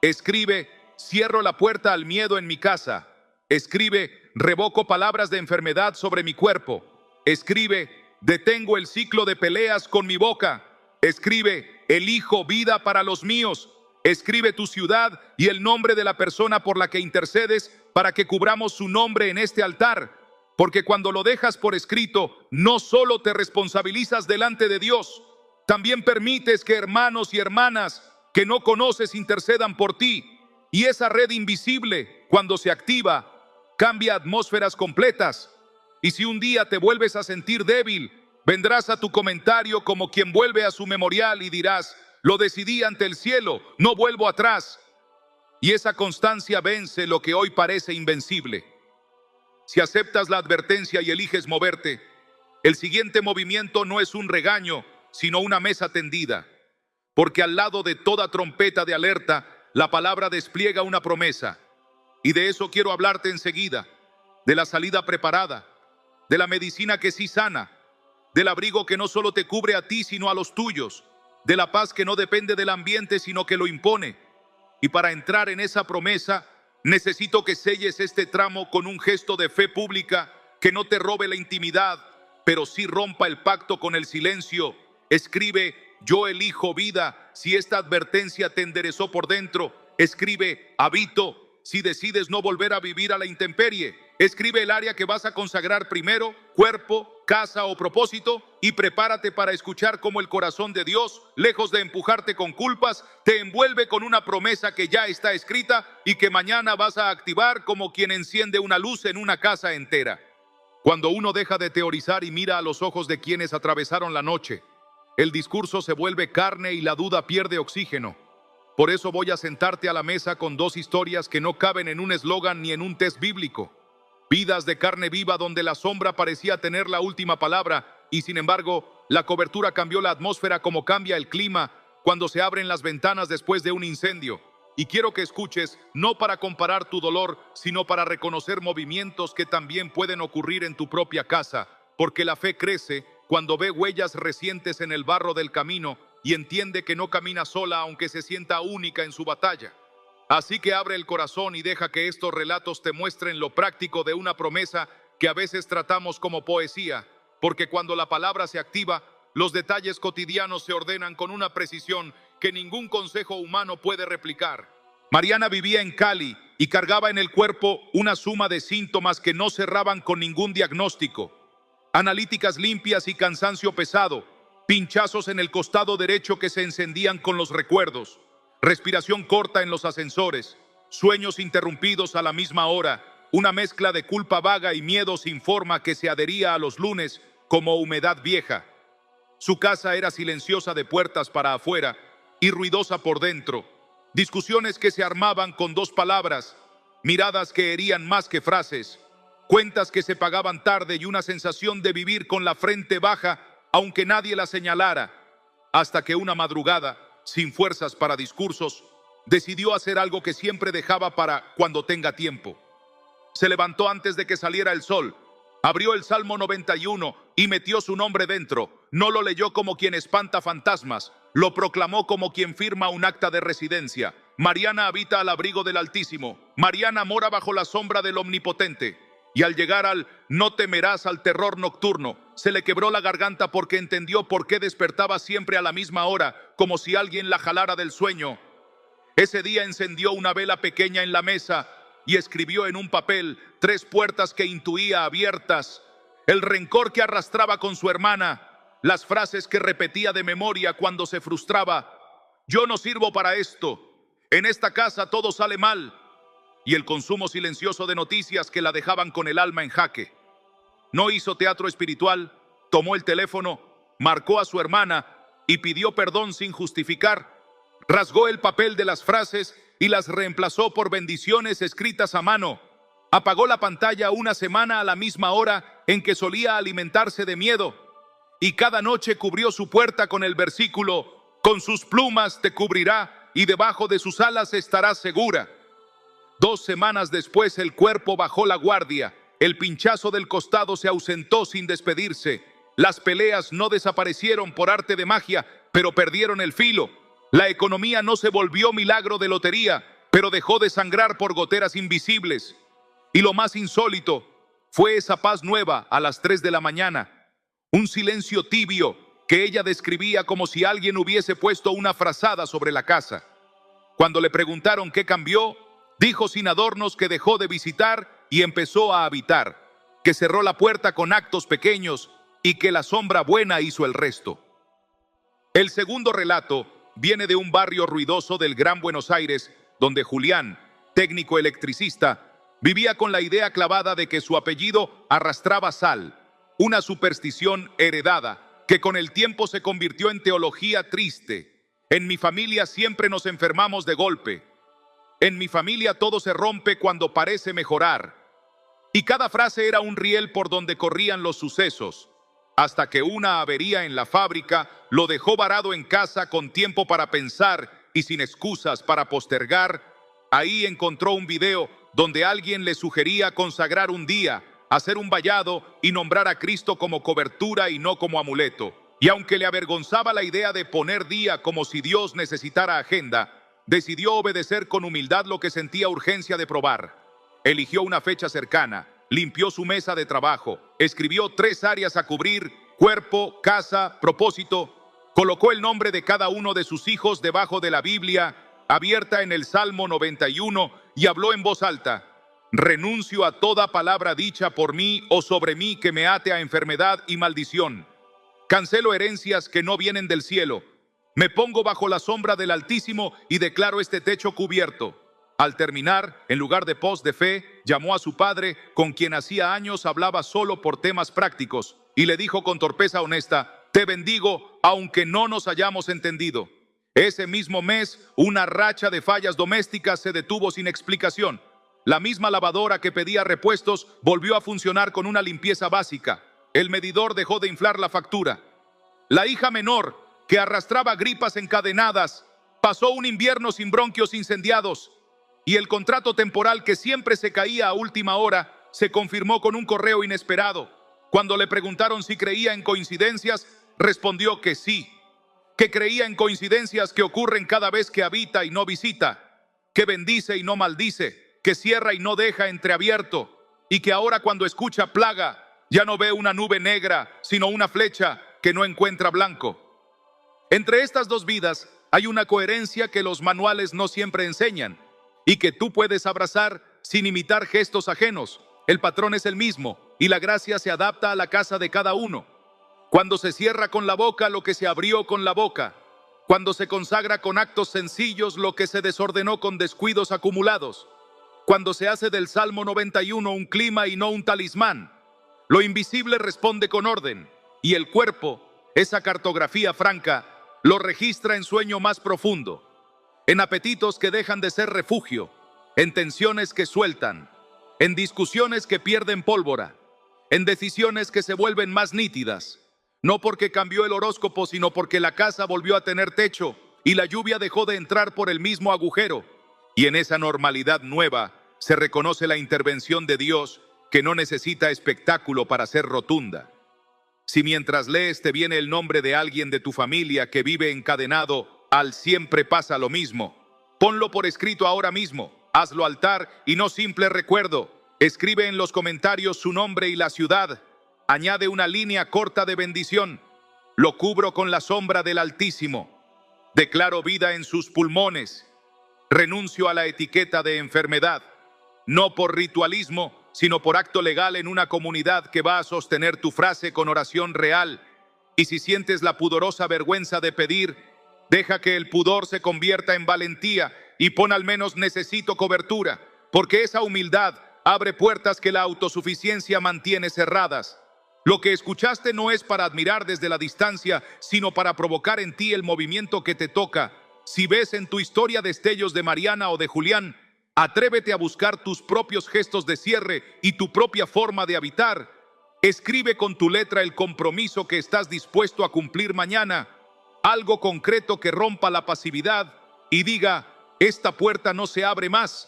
Escribe, cierro la puerta al miedo en mi casa. Escribe, revoco palabras de enfermedad sobre mi cuerpo. Escribe, detengo el ciclo de peleas con mi boca. Escribe, elijo vida para los míos. Escribe tu ciudad y el nombre de la persona por la que intercedes para que cubramos su nombre en este altar. Porque cuando lo dejas por escrito, no solo te responsabilizas delante de Dios, también permites que hermanos y hermanas que no conoces intercedan por ti. Y esa red invisible, cuando se activa, cambia atmósferas completas. Y si un día te vuelves a sentir débil, vendrás a tu comentario como quien vuelve a su memorial y dirás, lo decidí ante el cielo, no vuelvo atrás. Y esa constancia vence lo que hoy parece invencible. Si aceptas la advertencia y eliges moverte, el siguiente movimiento no es un regaño, sino una mesa tendida. Porque al lado de toda trompeta de alerta, la palabra despliega una promesa. Y de eso quiero hablarte enseguida, de la salida preparada, de la medicina que sí sana, del abrigo que no solo te cubre a ti, sino a los tuyos, de la paz que no depende del ambiente, sino que lo impone. Y para entrar en esa promesa, necesito que selles este tramo con un gesto de fe pública que no te robe la intimidad, pero sí rompa el pacto con el silencio. Escribe, yo elijo vida, si esta advertencia te enderezó por dentro. Escribe, habito, si decides no volver a vivir a la intemperie. Escribe el área que vas a consagrar primero, cuerpo, casa o propósito, y prepárate para escuchar cómo el corazón de Dios, lejos de empujarte con culpas, te envuelve con una promesa que ya está escrita y que mañana vas a activar como quien enciende una luz en una casa entera. Cuando uno deja de teorizar y mira a los ojos de quienes atravesaron la noche, el discurso se vuelve carne y la duda pierde oxígeno. Por eso voy a sentarte a la mesa con dos historias que no caben en un eslogan ni en un test bíblico. Vidas de carne viva donde la sombra parecía tener la última palabra y sin embargo la cobertura cambió la atmósfera como cambia el clima cuando se abren las ventanas después de un incendio. Y quiero que escuches, no para comparar tu dolor, sino para reconocer movimientos que también pueden ocurrir en tu propia casa, porque la fe crece cuando ve huellas recientes en el barro del camino y entiende que no camina sola aunque se sienta única en su batalla. Así que abre el corazón y deja que estos relatos te muestren lo práctico de una promesa que a veces tratamos como poesía, porque cuando la palabra se activa, los detalles cotidianos se ordenan con una precisión que ningún consejo humano puede replicar. Mariana vivía en Cali y cargaba en el cuerpo una suma de síntomas que no cerraban con ningún diagnóstico. Analíticas limpias y cansancio pesado, pinchazos en el costado derecho que se encendían con los recuerdos, respiración corta en los ascensores, sueños interrumpidos a la misma hora, una mezcla de culpa vaga y miedo sin forma que se adhería a los lunes como humedad vieja. Su casa era silenciosa de puertas para afuera y ruidosa por dentro. Discusiones que se armaban con dos palabras, miradas que herían más que frases, cuentas que se pagaban tarde y una sensación de vivir con la frente baja aunque nadie la señalara, hasta que una madrugada, sin fuerzas para discursos, decidió hacer algo que siempre dejaba para cuando tenga tiempo. Se levantó antes de que saliera el sol, abrió el Salmo 91 y metió su nombre dentro. No lo leyó como quien espanta fantasmas, lo proclamó como quien firma un acta de residencia. Mariana habita al abrigo del Altísimo. Mariana mora bajo la sombra del Omnipotente. Y al llegar al no temerás al terror nocturno, se le quebró la garganta porque entendió por qué despertaba siempre a la misma hora, como si alguien la jalara del sueño. Ese día encendió una vela pequeña en la mesa y escribió en un papel 3 puertas que intuía abiertas, el rencor que arrastraba con su hermana, las frases que repetía de memoria cuando se frustraba. Yo no sirvo para esto, en esta casa todo sale mal, y el consumo silencioso de noticias que la dejaban con el alma en jaque. No hizo teatro espiritual, tomó el teléfono, marcó a su hermana y pidió perdón sin justificar. Rasgó el papel de las frases y las reemplazó por bendiciones escritas a mano. Apagó la pantalla una semana a la misma hora en que solía alimentarse de miedo. Y cada noche cubrió su puerta con el versículo: con sus plumas te cubrirá y debajo de sus alas estarás segura. 2 semanas después el cuerpo bajó la guardia. El pinchazo del costado se ausentó sin despedirse. Las peleas no desaparecieron por arte de magia, pero perdieron el filo. La economía no se volvió milagro de lotería, pero dejó de sangrar por goteras invisibles. Y lo más insólito fue esa paz nueva a las 3 de la mañana. Un silencio tibio que ella describía como si alguien hubiese puesto una frazada sobre la casa. Cuando le preguntaron qué cambió, dijo sin adornos que dejó de visitar y empezó a habitar, que cerró la puerta con actos pequeños y que la sombra buena hizo el resto. El segundo relato viene de un barrio ruidoso del Gran Buenos Aires, donde Julián, técnico electricista, vivía con la idea clavada de que su apellido arrastraba sal, una superstición heredada que con el tiempo se convirtió en teología triste. En mi familia siempre nos enfermamos de golpe. En mi familia todo se rompe cuando parece mejorar. Y cada frase era un riel por donde corrían los sucesos, hasta que una avería en la fábrica lo dejó varado en casa con tiempo para pensar y sin excusas para postergar. Ahí encontró un video donde alguien le sugería consagrar un día, hacer un vallado y nombrar a Cristo como cobertura y no como amuleto. Y aunque le avergonzaba la idea de poner día como si Dios necesitara agenda, decidió obedecer con humildad lo que sentía urgencia de probar. Eligió una fecha cercana, limpió su mesa de trabajo, escribió 3 áreas a cubrir: cuerpo, casa, propósito. Colocó el nombre de cada uno de sus hijos debajo de la Biblia, abierta en el Salmo 91, y habló en voz alta: renuncio a toda palabra dicha por mí o sobre mí que me ate a enfermedad y maldición. Cancelo herencias que no vienen del cielo. Me pongo bajo la sombra del Altísimo y declaro este techo cubierto. Al terminar, en lugar de post de fe, llamó a su padre, con quien hacía años hablaba solo por temas prácticos, y le dijo con torpeza honesta: te bendigo, aunque no nos hayamos entendido. Ese mismo mes, una racha de fallas domésticas se detuvo sin explicación. La misma lavadora que pedía repuestos volvió a funcionar con una limpieza básica. El medidor dejó de inflar la factura. La hija menor, que arrastraba gripas encadenadas, pasó un invierno sin bronquios incendiados. Y el contrato temporal que siempre se caía a última hora se confirmó con un correo inesperado. Cuando le preguntaron si creía en coincidencias, respondió que sí, que creía en coincidencias que ocurren cada vez que habita y no visita, que bendice y no maldice, que cierra y no deja entreabierto, y que ahora cuando escucha plaga, ya no ve una nube negra, sino una flecha que no encuentra blanco. Entre estas dos vidas hay una coherencia que los manuales no siempre enseñan y que tú puedes abrazar sin imitar gestos ajenos. El patrón es el mismo y la gracia se adapta a la casa de cada uno. Cuando se cierra con la boca lo que se abrió con la boca. Cuando se consagra con actos sencillos lo que se desordenó con descuidos acumulados. Cuando se hace del Salmo 91 un clima y no un talismán. Lo invisible responde con orden, y el cuerpo, esa cartografía franca, lo registra en sueño más profundo, en apetitos que dejan de ser refugio, en tensiones que sueltan, en discusiones que pierden pólvora, en decisiones que se vuelven más nítidas, no porque cambió el horóscopo, sino porque la casa volvió a tener techo y la lluvia dejó de entrar por el mismo agujero. Y en esa normalidad nueva se reconoce la intervención de Dios, que no necesita espectáculo para ser rotunda. Si mientras lees te viene el nombre de alguien de tu familia que vive encadenado al siempre pasa lo mismo, ponlo por escrito ahora mismo, hazlo altar y no simple recuerdo. Escribe en los comentarios su nombre y la ciudad. Añade una línea corta de bendición. Lo cubro con la sombra del Altísimo. Declaro vida en sus pulmones. Renuncio a la etiqueta de enfermedad, no por ritualismo, sino por acto legal en una comunidad que va a sostener tu frase con oración real. Y si sientes la pudorosa vergüenza de pedir, deja que el pudor se convierta en valentía y pon al menos necesito cobertura, porque esa humildad abre puertas que la autosuficiencia mantiene cerradas. Lo que escuchaste no es para admirar desde la distancia, sino para provocar en ti el movimiento que te toca. Si ves en tu historia destellos de Mariana o de Julián, atrévete a buscar tus propios gestos de cierre y tu propia forma de habitar. Escribe con tu letra el compromiso que estás dispuesto a cumplir mañana, algo concreto que rompa la pasividad y diga: esta puerta no se abre más.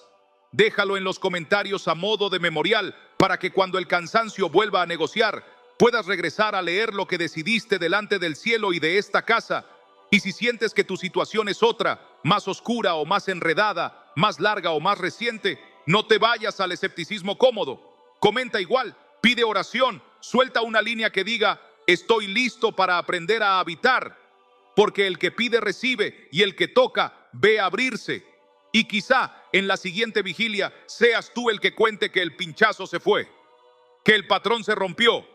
Déjalo en los comentarios a modo de memorial para que cuando el cansancio vuelva a negociar, puedas regresar a leer lo que decidiste delante del cielo y de esta casa. Y si sientes que tu situación es otra, más oscura o más enredada, más larga o más reciente, no te vayas al escepticismo cómodo. Comenta igual, pide oración, suelta una línea que diga: estoy listo para aprender a habitar. Porque el que pide recibe y el que toca ve abrirse. Y quizá en la siguiente vigilia seas tú el que cuente que el pinchazo se fue, que el patrón se rompió,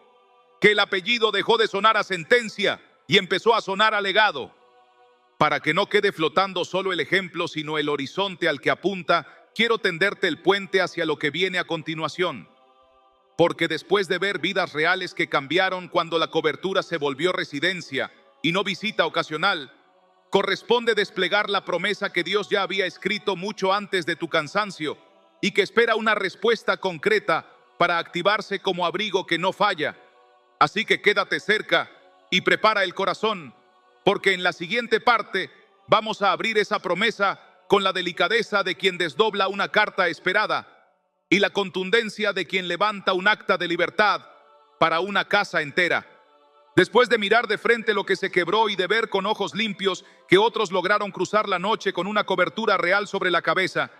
que el apellido dejó de sonar a sentencia y empezó a sonar a legado. Para que no quede flotando solo el ejemplo, sino el horizonte al que apunta, quiero tenderte el puente hacia lo que viene a continuación. Porque después de ver vidas reales que cambiaron cuando la cobertura se volvió residencia y no visita ocasional, corresponde desplegar la promesa que Dios ya había escrito mucho antes de tu cansancio y que espera una respuesta concreta para activarse como abrigo que no falla. Así que quédate cerca y prepara el corazón, porque en la siguiente parte vamos a abrir esa promesa con la delicadeza de quien desdobla una carta esperada y la contundencia de quien levanta un acta de libertad para una casa entera. Después de mirar de frente lo que se quebró y de ver con ojos limpios que otros lograron cruzar la noche con una cobertura real sobre la cabeza,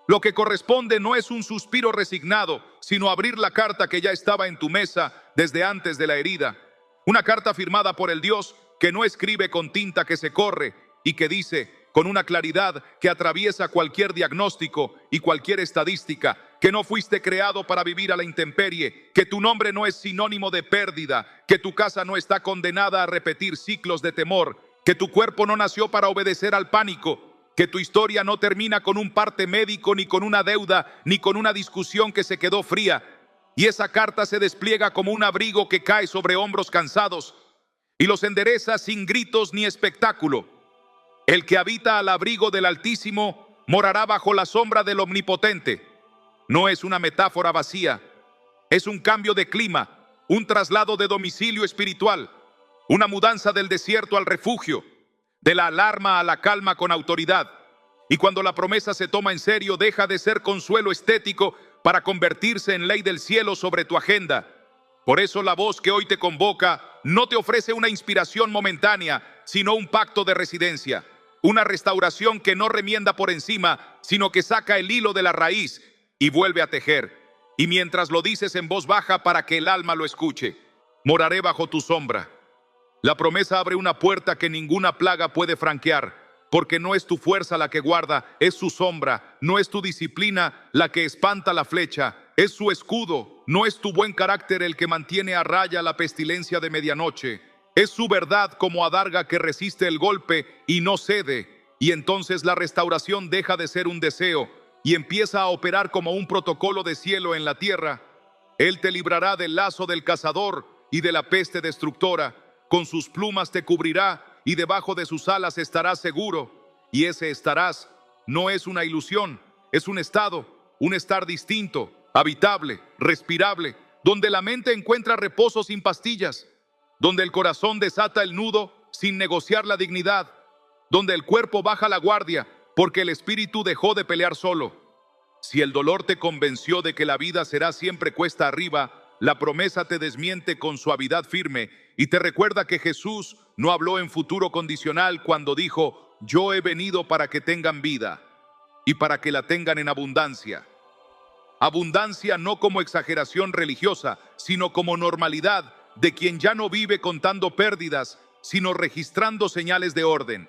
lo que corresponde no es un suspiro resignado, sino abrir la carta que ya estaba en tu mesa desde antes de la herida. Una carta firmada por el Dios que no escribe con tinta que se corre y que dice con una claridad que atraviesa cualquier diagnóstico y cualquier estadística, que no fuiste creado para vivir a la intemperie, que tu nombre no es sinónimo de pérdida, que tu casa no está condenada a repetir ciclos de temor, que tu cuerpo no nació para obedecer al pánico, que tu historia no termina con un parte médico, ni con una deuda, ni con una discusión que se quedó fría. Y esa carta se despliega como un abrigo que cae sobre hombros cansados y los endereza sin gritos ni espectáculo. El que habita al abrigo del Altísimo morará bajo la sombra del Omnipotente. No es una metáfora vacía, es un cambio de clima, un traslado de domicilio espiritual, una mudanza del desierto al refugio, de la alarma a la calma con autoridad. Y cuando la promesa se toma en serio, deja de ser consuelo estético para convertirse en ley del cielo sobre tu agenda. Por eso la voz que hoy te convoca no te ofrece una inspiración momentánea, sino un pacto de residencia. Una restauración que no remienda por encima, sino que saca el hilo de la raíz y vuelve a tejer. Y mientras lo dices en voz baja para que el alma lo escuche: moraré bajo tu sombra. La promesa abre una puerta que ninguna plaga puede franquear, porque no es tu fuerza la que guarda, es su sombra. No es tu disciplina la que espanta la flecha, es su escudo. No es tu buen carácter el que mantiene a raya la pestilencia de medianoche. Es su verdad como adarga que resiste el golpe y no cede. Y entonces la restauración deja de ser un deseo y empieza a operar como un protocolo de cielo en la tierra. Él te librará del lazo del cazador y de la peste destructora. Con sus plumas te cubrirá y debajo de sus alas estarás seguro. Y ese estarás no es una ilusión, es un estado, un estar distinto, habitable, respirable, donde la mente encuentra reposo sin pastillas, donde el corazón desata el nudo sin negociar la dignidad, donde el cuerpo baja la guardia porque el espíritu dejó de pelear solo. Si el dolor te convenció de que la vida será siempre cuesta arriba, la promesa te desmiente con suavidad firme y te recuerda que Jesús no habló en futuro condicional cuando dijo: yo he venido para que tengan vida y para que la tengan en abundancia. Abundancia no como exageración religiosa, sino como normalidad de quien ya no vive contando pérdidas, sino registrando señales de orden.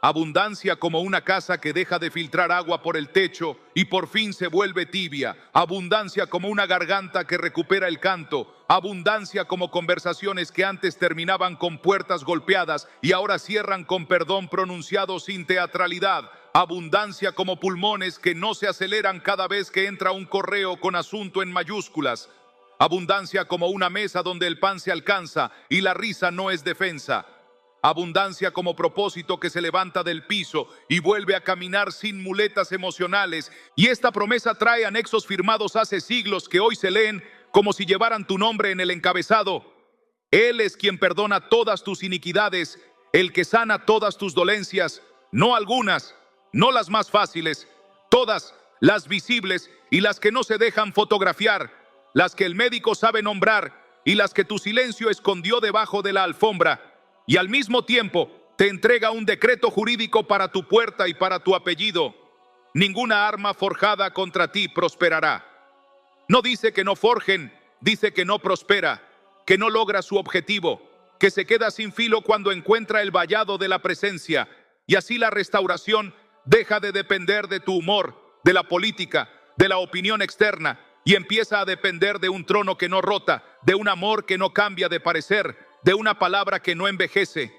Abundancia como una casa que deja de filtrar agua por el techo y por fin se vuelve tibia. Abundancia como una garganta que recupera el canto. Abundancia como conversaciones que antes terminaban con puertas golpeadas y ahora cierran con perdón pronunciado sin teatralidad. Abundancia como pulmones que no se aceleran cada vez que entra un correo con asunto en mayúsculas. Abundancia como una mesa donde el pan se alcanza y la risa no es defensa. Abundancia como propósito que se levanta del piso y vuelve a caminar sin muletas emocionales. Y esta promesa trae anexos firmados hace siglos que hoy se leen como si llevaran tu nombre en el encabezado. Él es quien perdona todas tus iniquidades, el que sana todas tus dolencias, no algunas, no las más fáciles, todas las visibles y las que no se dejan fotografiar, las que el médico sabe nombrar y las que tu silencio escondió debajo de la alfombra. Y al mismo tiempo te entrega un decreto jurídico para tu puerta y para tu apellido. Ninguna arma forjada contra ti prosperará. No dice que no forjen, dice que no prospera, que no logra su objetivo, que se queda sin filo cuando encuentra el vallado de la presencia. Y así la restauración deja de depender de tu humor, de la política, de la opinión externa, y empieza a depender de un trono que no rota, de un amor que no cambia de parecer, de una palabra que no envejece.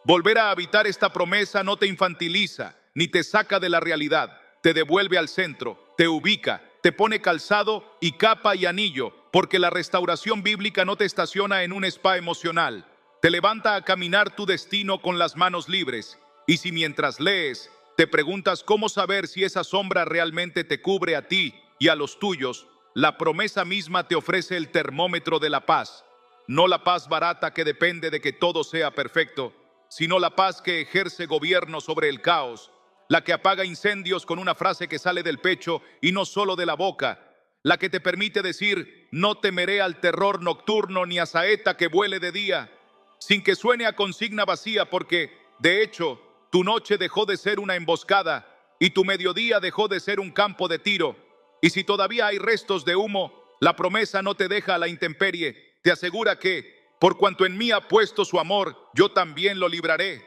Volver a habitar esta promesa no te infantiliza, ni te saca de la realidad, te devuelve al centro, te ubica, te pone calzado y capa y anillo, porque la restauración bíblica no te estaciona en un spa emocional, te levanta a caminar tu destino con las manos libres. Y si mientras lees te preguntas cómo saber si esa sombra realmente te cubre a ti y a los tuyos, la promesa misma te ofrece el termómetro de la paz. No la paz barata que depende de que todo sea perfecto, sino la paz que ejerce gobierno sobre el caos, la que apaga incendios con una frase que sale del pecho y no solo de la boca, la que te permite decir, no temeré al terror nocturno ni a saeta que vuele de día, sin que suene a consigna vacía, porque, de hecho, tu noche dejó de ser una emboscada y tu mediodía dejó de ser un campo de tiro. Y si todavía hay restos de humo, la promesa no te deja a la intemperie. Te asegura que, por cuanto en mí ha puesto su amor, yo también lo libraré.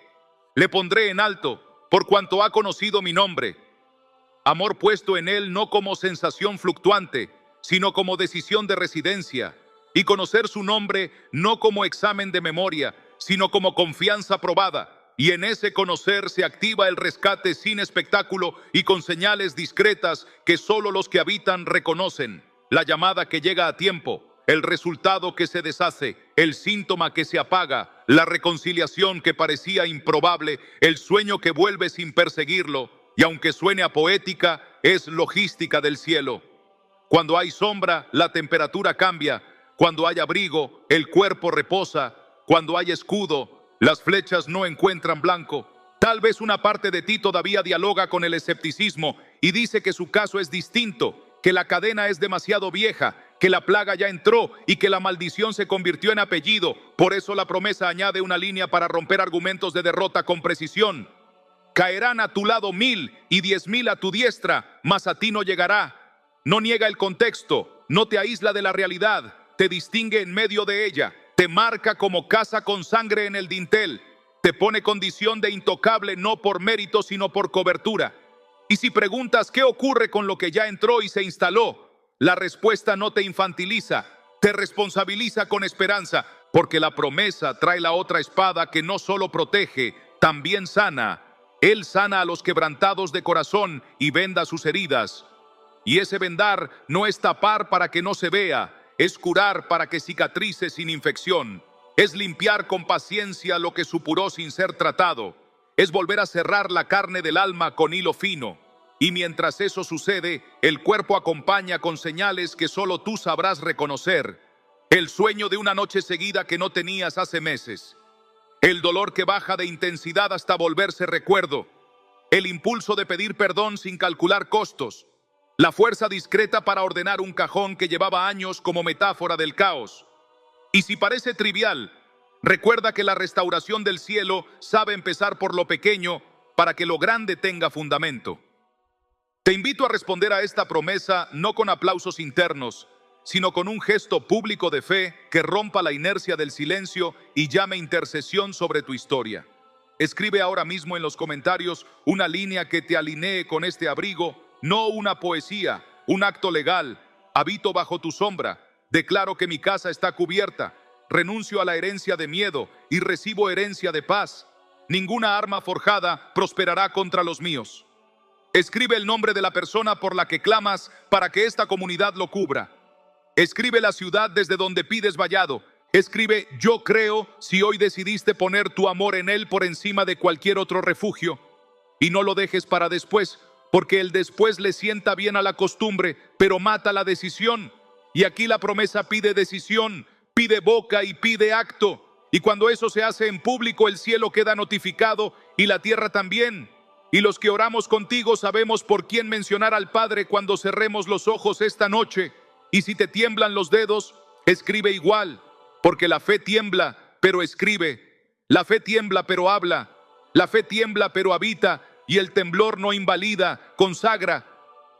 Le pondré en alto, por cuanto ha conocido mi nombre. Amor puesto en él no como sensación fluctuante, sino como decisión de residencia. Y conocer su nombre no como examen de memoria, sino como confianza probada. Y en ese conocer se activa el rescate sin espectáculo y con señales discretas que solo los que habitan reconocen. La llamada que llega a tiempo, el resultado que se deshace, el síntoma que se apaga, la reconciliación que parecía improbable, el sueño que vuelve sin perseguirlo, y aunque suene a poética, es logística del cielo. Cuando hay sombra, la temperatura cambia. Cuando hay abrigo, el cuerpo reposa. Cuando hay escudo, las flechas no encuentran blanco. Tal vez una parte de ti todavía dialoga con el escepticismo y dice que su caso es distinto, que la cadena es demasiado vieja, que la plaga ya entró y que la maldición se convirtió en apellido. Por eso la promesa añade una línea para romper argumentos de derrota con precisión. Caerán a tu lado 1000 y 10,000 a tu diestra, mas a ti no llegará. No niega el contexto, no te aísla de la realidad, te distingue en medio de ella, te marca como casa con sangre en el dintel, te pone condición de intocable no por mérito sino por cobertura. Y si preguntas qué ocurre con lo que ya entró y se instaló, la respuesta no te infantiliza, te responsabiliza con esperanza, porque la promesa trae la otra espada que no solo protege, también sana. Él sana a los quebrantados de corazón y venda sus heridas. Y ese vendar no es tapar para que no se vea, es curar para que cicatrice sin infección. Es limpiar con paciencia lo que supuró sin ser tratado. Es volver a cerrar la carne del alma con hilo fino. Y mientras eso sucede, el cuerpo acompaña con señales que solo tú sabrás reconocer. El sueño de una noche seguida que no tenías hace meses. El dolor que baja de intensidad hasta volverse recuerdo. El impulso de pedir perdón sin calcular costos. La fuerza discreta para ordenar un cajón que llevaba años como metáfora del caos. Y si parece trivial, recuerda que la restauración del cielo sabe empezar por lo pequeño para que lo grande tenga fundamento. Te invito a responder a esta promesa no con aplausos internos, sino con un gesto público de fe que rompa la inercia del silencio y llame intercesión sobre tu historia. Escribe ahora mismo en los comentarios una línea que te alinee con este abrigo, no una poesía, un acto legal. Habito bajo tu sombra, declaro que mi casa está cubierta, renuncio a la herencia de miedo y recibo herencia de paz. Ninguna arma forjada prosperará contra los míos. Escribe el nombre de la persona por la que clamas para que esta comunidad lo cubra. Escribe la ciudad desde donde pides vallado. Escribe yo creo si hoy decidiste poner tu amor en Él por encima de cualquier otro refugio. Y no lo dejes para después, porque el después le sienta bien a la costumbre, pero mata la decisión. Y aquí la promesa pide decisión, pide boca y pide acto. Y cuando eso se hace en público, el cielo queda notificado y la tierra también. Y los que oramos contigo sabemos por quién mencionar al Padre cuando cerremos los ojos esta noche. Y si te tiemblan los dedos, escribe igual, porque la fe tiembla, pero escribe. La fe tiembla, pero habla. La fe tiembla, pero habita, y el temblor no invalida, consagra.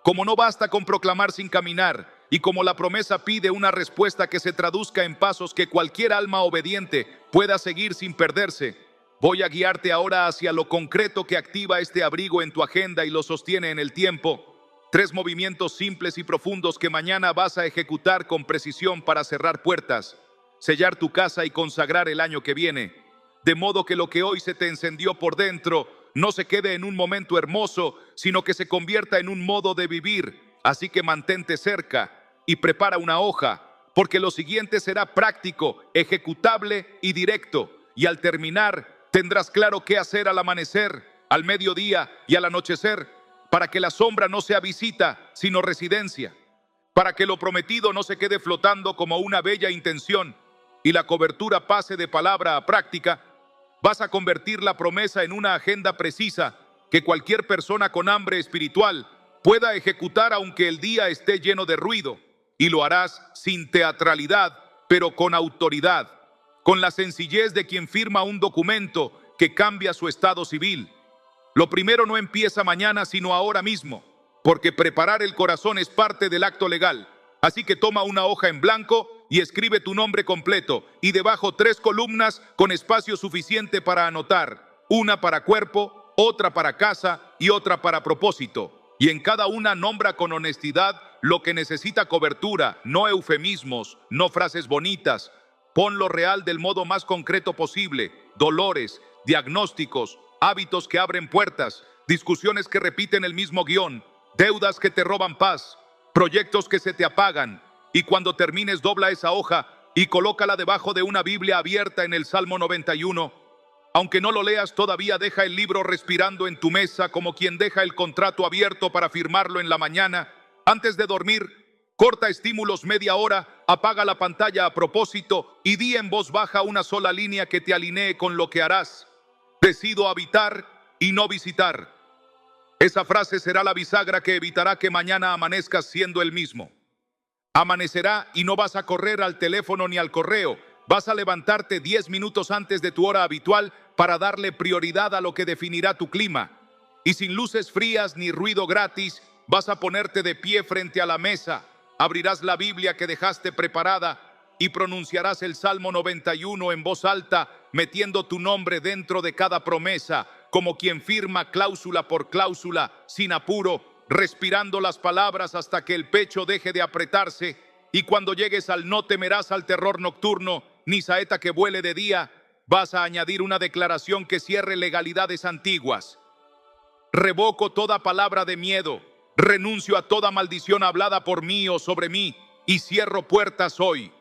Como no basta con proclamar sin caminar, y como la promesa pide una respuesta que se traduzca en pasos que cualquier alma obediente pueda seguir sin perderse, voy a guiarte ahora hacia lo concreto que activa este abrigo en tu agenda y lo sostiene en el tiempo. 3 movimientos simples y profundos que mañana vas a ejecutar con precisión para cerrar puertas, sellar tu casa y consagrar el año que viene. De modo que lo que hoy se te encendió por dentro no se quede en un momento hermoso, sino que se convierta en un modo de vivir. Así que mantente cerca y prepara una hoja, porque lo siguiente será práctico, ejecutable y directo. Y al terminar, tendrás claro qué hacer al amanecer, al mediodía y al anochecer, para que la sombra no sea visita, sino residencia, para que lo prometido no se quede flotando como una bella intención y la cobertura pase de palabra a práctica. Vas a convertir la promesa en una agenda precisa que cualquier persona con hambre espiritual pueda ejecutar aunque el día esté lleno de ruido, y lo harás sin teatralidad, pero con autoridad, con la sencillez de quien firma un documento que cambia su estado civil. Lo primero no empieza mañana, sino ahora mismo, porque preparar el corazón es parte del acto legal. Así que toma una hoja en blanco y escribe tu nombre completo, y debajo 3 columnas con espacio suficiente para anotar, una para cuerpo, otra para casa y otra para propósito. Y en cada una nombra con honestidad lo que necesita cobertura, no eufemismos, no frases bonitas. Pon lo real del modo más concreto posible: dolores, diagnósticos, hábitos que abren puertas, discusiones que repiten el mismo guión, deudas que te roban paz, proyectos que se te apagan. Y cuando termines, dobla esa hoja y colócala debajo de una Biblia abierta en el Salmo 91. Aunque no lo leas todavía, deja el libro respirando en tu mesa como quien deja el contrato abierto para firmarlo en la mañana. Antes de dormir, corta estímulos media hora, apaga la pantalla a propósito y di en voz baja una sola línea que te alinee con lo que harás. Decido habitar y no visitar. Esa frase será la bisagra que evitará que mañana amanezcas siendo el mismo. Amanecerá y no vas a correr al teléfono ni al correo. Vas a levantarte 10 minutos antes de tu hora habitual para darle prioridad a lo que definirá tu clima. Y sin luces frías ni ruido gratis, vas a ponerte de pie frente a la mesa. Abrirás la Biblia que dejaste preparada y pronunciarás el Salmo 91 en voz alta, metiendo tu nombre dentro de cada promesa, como quien firma cláusula por cláusula, sin apuro, respirando las palabras hasta que el pecho deje de apretarse. Y cuando llegues al no temerás al terror nocturno, ni saeta que vuele de día, vas a añadir una declaración que cierre legalidades antiguas. Revoco toda palabra de miedo, renuncio a toda maldición hablada por mí o sobre mí, y cierro puertas hoy.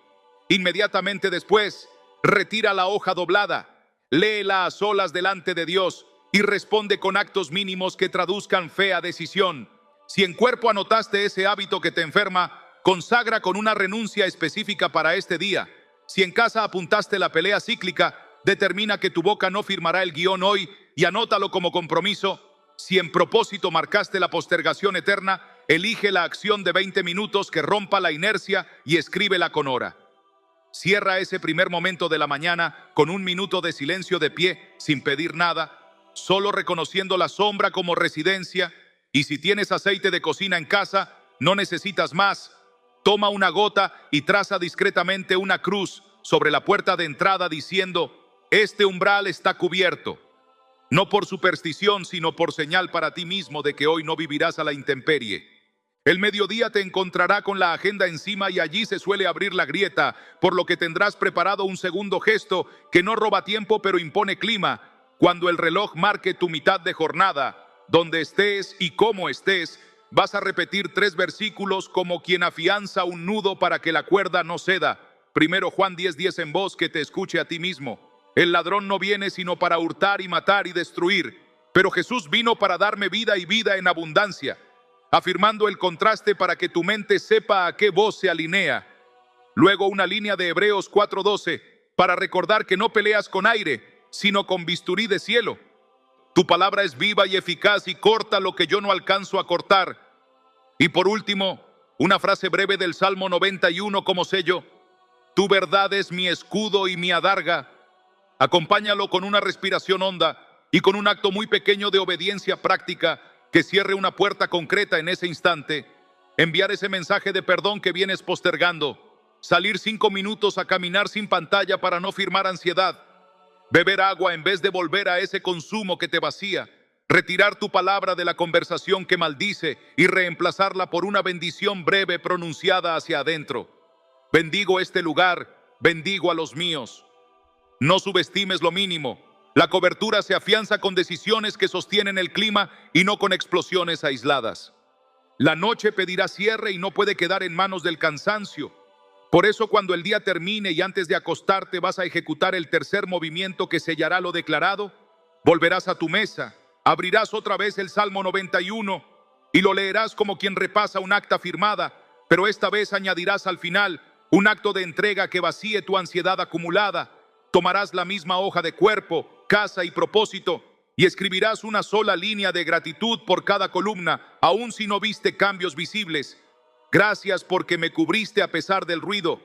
Inmediatamente después, retira la hoja doblada, léela a solas delante de Dios y responde con actos mínimos que traduzcan fe a decisión. Si en cuerpo anotaste ese hábito que te enferma, consagra con una renuncia específica para este día. Si en casa apuntaste la pelea cíclica, determina que tu boca no firmará el guión hoy y anótalo como compromiso. Si en propósito marcaste la postergación eterna, elige la acción de 20 minutos que rompa la inercia y escríbela con hora. Cierra ese primer momento de la mañana con 1 minuto de silencio de pie, sin pedir nada, solo reconociendo la sombra como residencia. Y si tienes aceite de cocina en casa, no necesitas más. Toma una gota y traza discretamente una cruz sobre la puerta de entrada diciendo: este umbral está cubierto. No por superstición, sino por señal para ti mismo de que hoy no vivirás a la intemperie. El mediodía te encontrará con la agenda encima y allí se suele abrir la grieta, por lo que tendrás preparado un segundo gesto que no roba tiempo pero impone clima. Cuando el reloj marque tu mitad de jornada, donde estés y cómo estés, Vas a repetir 3 versículos como quien afianza un nudo para que la cuerda no ceda. Primero Juan 10:10 en voz que te escuche a ti mismo. El ladrón no viene sino para hurtar y matar y destruir, pero Jesús vino para darme vida y vida en abundancia. Afirmando el contraste para que tu mente sepa a qué voz se alinea. Luego una línea de Hebreos 4:12 para recordar que no peleas con aire, sino con bisturí de cielo. Tu palabra es viva y eficaz y corta lo que yo no alcanzo a cortar. Y por último, una frase breve del Salmo 91 como sello. Tu verdad es mi escudo y mi adarga. Acompáñalo con una respiración honda y con un acto muy pequeño de obediencia práctica que cierre una puerta concreta en ese instante. Enviar ese mensaje de perdón que vienes postergando. Salir 5 minutos a caminar sin pantalla para no firmar ansiedad. Beber agua en vez de volver a ese consumo que te vacía. Retirar tu palabra de la conversación que maldice y reemplazarla por una bendición breve pronunciada hacia adentro. Bendigo este lugar, bendigo a los míos. No subestimes lo mínimo. La cobertura se afianza con decisiones que sostienen el clima y no con explosiones aisladas. La noche pedirá cierre y no puede quedar en manos del cansancio. Por eso cuando el día termine y antes de acostarte vas a ejecutar el tercer movimiento que sellará lo declarado, volverás a tu mesa, abrirás otra vez el Salmo 91 y lo leerás como quien repasa un acta firmada, pero esta vez añadirás al final un acto de entrega que vacíe tu ansiedad acumulada. Tomarás la misma hoja de cuerpo, casa y propósito y escribirás una sola línea de gratitud por cada columna, aun si no viste cambios visibles. Gracias porque me cubriste a pesar del ruido.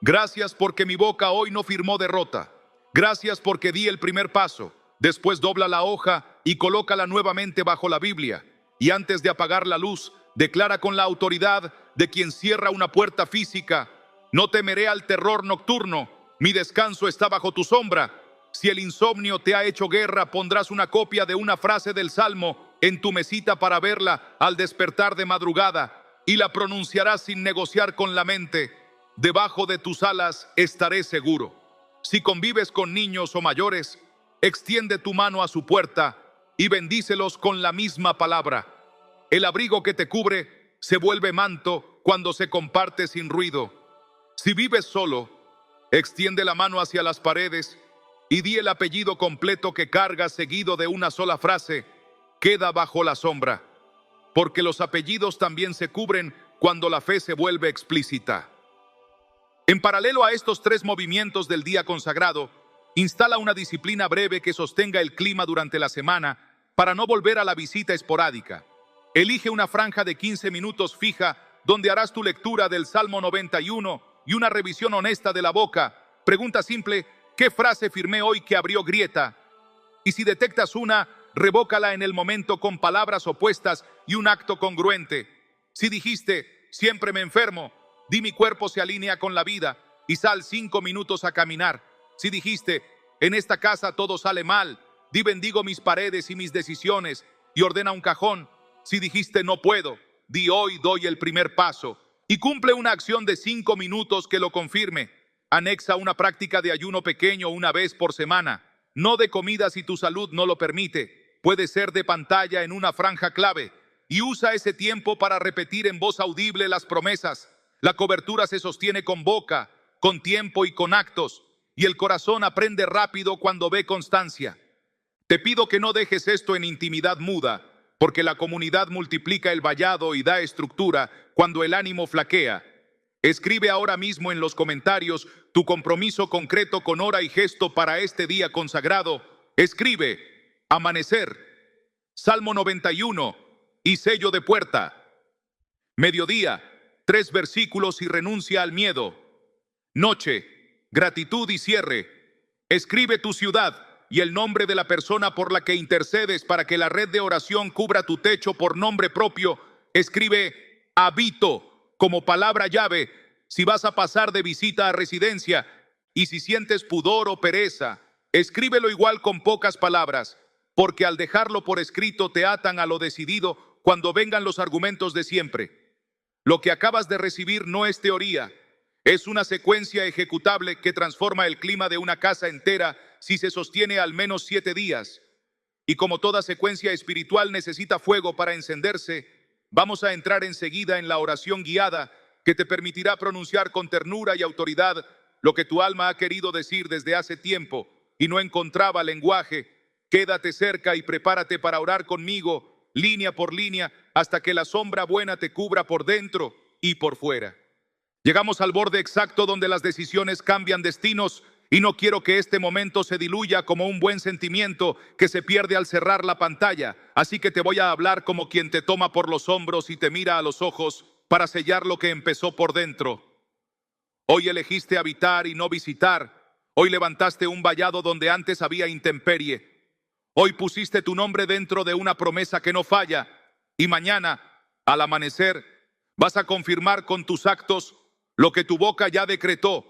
Gracias porque mi boca hoy no firmó derrota. Gracias porque di el primer paso. Después dobla la hoja y colócala nuevamente bajo la Biblia. Y antes de apagar la luz, declara con la autoridad de quien cierra una puerta física: no temeré al terror nocturno, mi descanso está bajo tu sombra. Si el insomnio te ha hecho guerra, pondrás una copia de una frase del Salmo en tu mesita para verla al despertar de madrugada. Y la pronunciarás sin negociar con la mente. Debajo de tus alas estaré seguro. Si convives con niños o mayores, extiende tu mano a su puerta y bendícelos con la misma palabra. El abrigo que te cubre se vuelve manto cuando se comparte sin ruido. Si vives solo, extiende la mano hacia las paredes y di el apellido completo que cargas seguido de una sola frase: queda bajo la sombra. Porque los apellidos también se cubren cuando la fe se vuelve explícita. En paralelo a estos 3 movimientos del día consagrado, instala una disciplina breve que sostenga el clima durante la semana para no volver a la visita esporádica. Elige una franja de 15 minutos fija donde harás tu lectura del Salmo 91 y una revisión honesta de la boca. Pregunta simple: ¿qué frase firmé hoy que abrió grieta? Y si detectas una, revócala en el momento con palabras opuestas y un acto congruente. Si dijiste, siempre me enfermo, di mi cuerpo se alinea con la vida y sal 5 minutos a caminar. Si dijiste, en esta casa todo sale mal, di bendigo mis paredes y mis decisiones y ordena un cajón. Si dijiste no puedo, di hoy doy el primer paso y cumple una acción de 5 minutos que lo confirme. Anexa una práctica de ayuno pequeño una vez por semana. No de comida si tu salud no lo permite. Puede ser de pantalla en una franja clave y usa ese tiempo para repetir en voz audible las promesas. La cobertura se sostiene con boca, con tiempo y con actos, y el corazón aprende rápido cuando ve constancia. Te pido que no dejes esto en intimidad muda, porque la comunidad multiplica el vallado y da estructura cuando el ánimo flaquea. Escribe ahora mismo en los comentarios tu compromiso concreto con hora y gesto para este día consagrado. Escribe: amanecer, Salmo 91 y sello de puerta. Mediodía, 3 versículos y renuncia al miedo. Noche, gratitud y cierre. Escribe tu ciudad y el nombre de la persona por la que intercedes para que la red de oración cubra tu techo por nombre propio. Escribe habito como palabra llave si vas a pasar de visita a residencia, y si sientes pudor o pereza, escríbelo igual con pocas palabras. Porque al dejarlo por escrito te atan a lo decidido cuando vengan los argumentos de siempre. Lo que acabas de recibir no es teoría, es una secuencia ejecutable que transforma el clima de una casa entera si se sostiene al menos 7 días. Y como toda secuencia espiritual necesita fuego para encenderse, Vamos a entrar enseguida en la oración guiada que te permitirá pronunciar con ternura y autoridad lo que tu alma ha querido decir desde hace tiempo y no encontraba lenguaje. Quédate cerca y prepárate para orar conmigo, línea por línea, hasta que la sombra buena te cubra por dentro y por fuera. Llegamos al borde exacto donde las decisiones cambian destinos y no quiero que este momento se diluya como un buen sentimiento que se pierde al cerrar la pantalla. Así que te voy a hablar como quien te toma por los hombros y te mira a los ojos para sellar lo que empezó por dentro. Hoy elegiste habitar y no visitar. Hoy levantaste un vallado donde antes había intemperie. Hoy pusiste tu nombre dentro de una promesa que no falla. Y mañana, al amanecer, vas a confirmar con tus actos lo que tu boca ya decretó.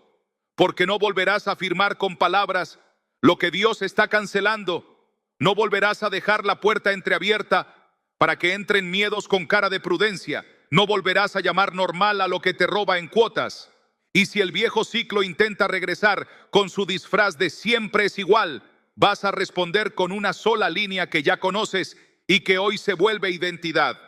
Porque no volverás a afirmar con palabras lo que Dios está cancelando. No volverás a dejar la puerta entreabierta para que entren miedos con cara de prudencia. No volverás a llamar normal a lo que te roba en cuotas. Y si el viejo ciclo intenta regresar con su disfraz de siempre es igual, vas a responder con una sola línea que ya conoces y que hoy se vuelve identidad.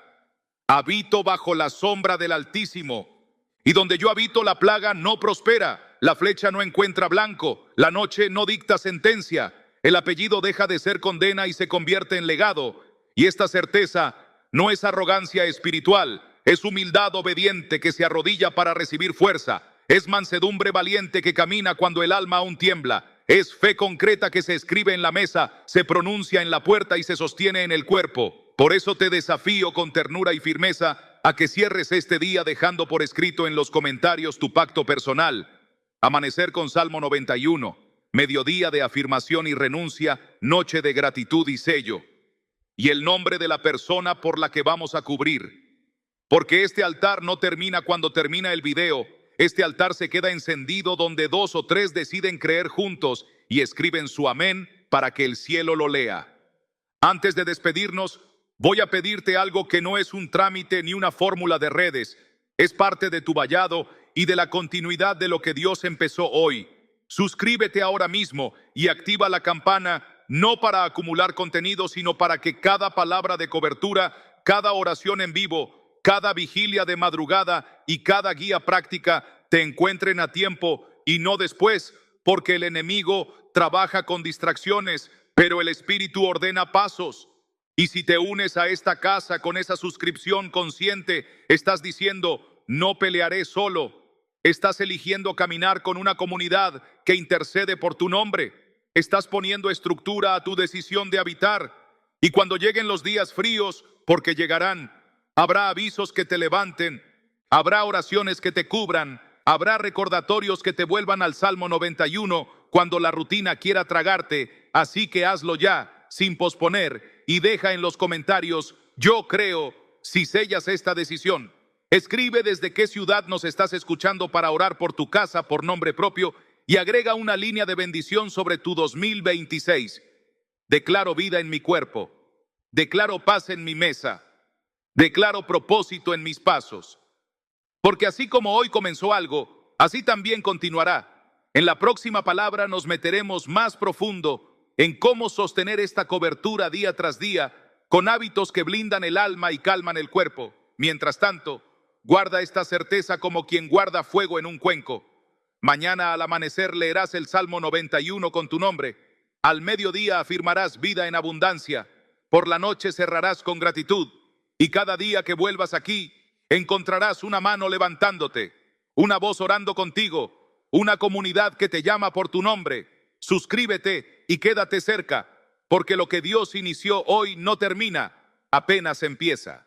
Habito bajo la sombra del Altísimo, y donde yo habito la plaga no prospera. La flecha no encuentra blanco, la noche no dicta sentencia, el apellido deja de ser condena y se convierte en legado. Y esta certeza no es arrogancia espiritual, es humildad obediente que se arrodilla para recibir fuerza, es mansedumbre valiente que camina cuando el alma aún tiembla, es fe concreta que se escribe en la mesa, se pronuncia en la puerta y se sostiene en el cuerpo. Por eso te desafío con ternura y firmeza a que cierres este día dejando por escrito en los comentarios tu pacto personal. Amanecer con Salmo 91, mediodía de afirmación y renuncia, noche de gratitud y sello. Y el nombre de la persona por la que vamos a cubrir. Porque este altar no termina cuando termina el video. Este altar se queda encendido donde 2 o 3 deciden creer juntos y escriben su amén para que el cielo lo lea. Antes de despedirnos, voy a pedirte algo que no es un trámite ni una fórmula de redes. Es parte de tu vallado y de la continuidad de lo que Dios empezó hoy. Suscríbete ahora mismo y activa la campana, no para acumular contenido, sino para que cada palabra de cobertura, cada oración en vivo, cada vigilia de madrugada y cada guía práctica te encuentren a tiempo y no después, porque el enemigo trabaja con distracciones, pero el Espíritu ordena pasos. Y si te unes a esta casa con esa suscripción consciente, estás diciendo, no pelearé solo. Estás eligiendo caminar con una comunidad que intercede por tu nombre. Estás poniendo estructura a tu decisión de habitar. Y cuando lleguen los días fríos, porque llegarán, habrá avisos que te levanten, habrá oraciones que te cubran, habrá recordatorios que te vuelvan al Salmo 91 cuando la rutina quiera tragarte. Así que hazlo ya, sin posponer, y deja en los comentarios, yo creo, si sellas esta decisión. Escribe desde qué ciudad nos estás escuchando para orar por tu casa por nombre propio y agrega una línea de bendición sobre tu 2026. Declaro vida en mi cuerpo, declaro paz en mi mesa, declaro propósito en mis pasos. Porque así como hoy comenzó algo, así también continuará. En la próxima palabra nos meteremos más profundo en cómo sostener esta cobertura día tras día con hábitos que blindan el alma y calman el cuerpo. Mientras tanto, guarda esta certeza como quien guarda fuego en un cuenco. Mañana al amanecer leerás el Salmo 91 con tu nombre. Al mediodía afirmarás vida en abundancia. Por la noche cerrarás con gratitud. Y cada día que vuelvas aquí, encontrarás una mano levantándote, una voz orando contigo, una comunidad que te llama por tu nombre. Suscríbete y quédate cerca, porque lo que Dios inició hoy no termina, apenas empieza.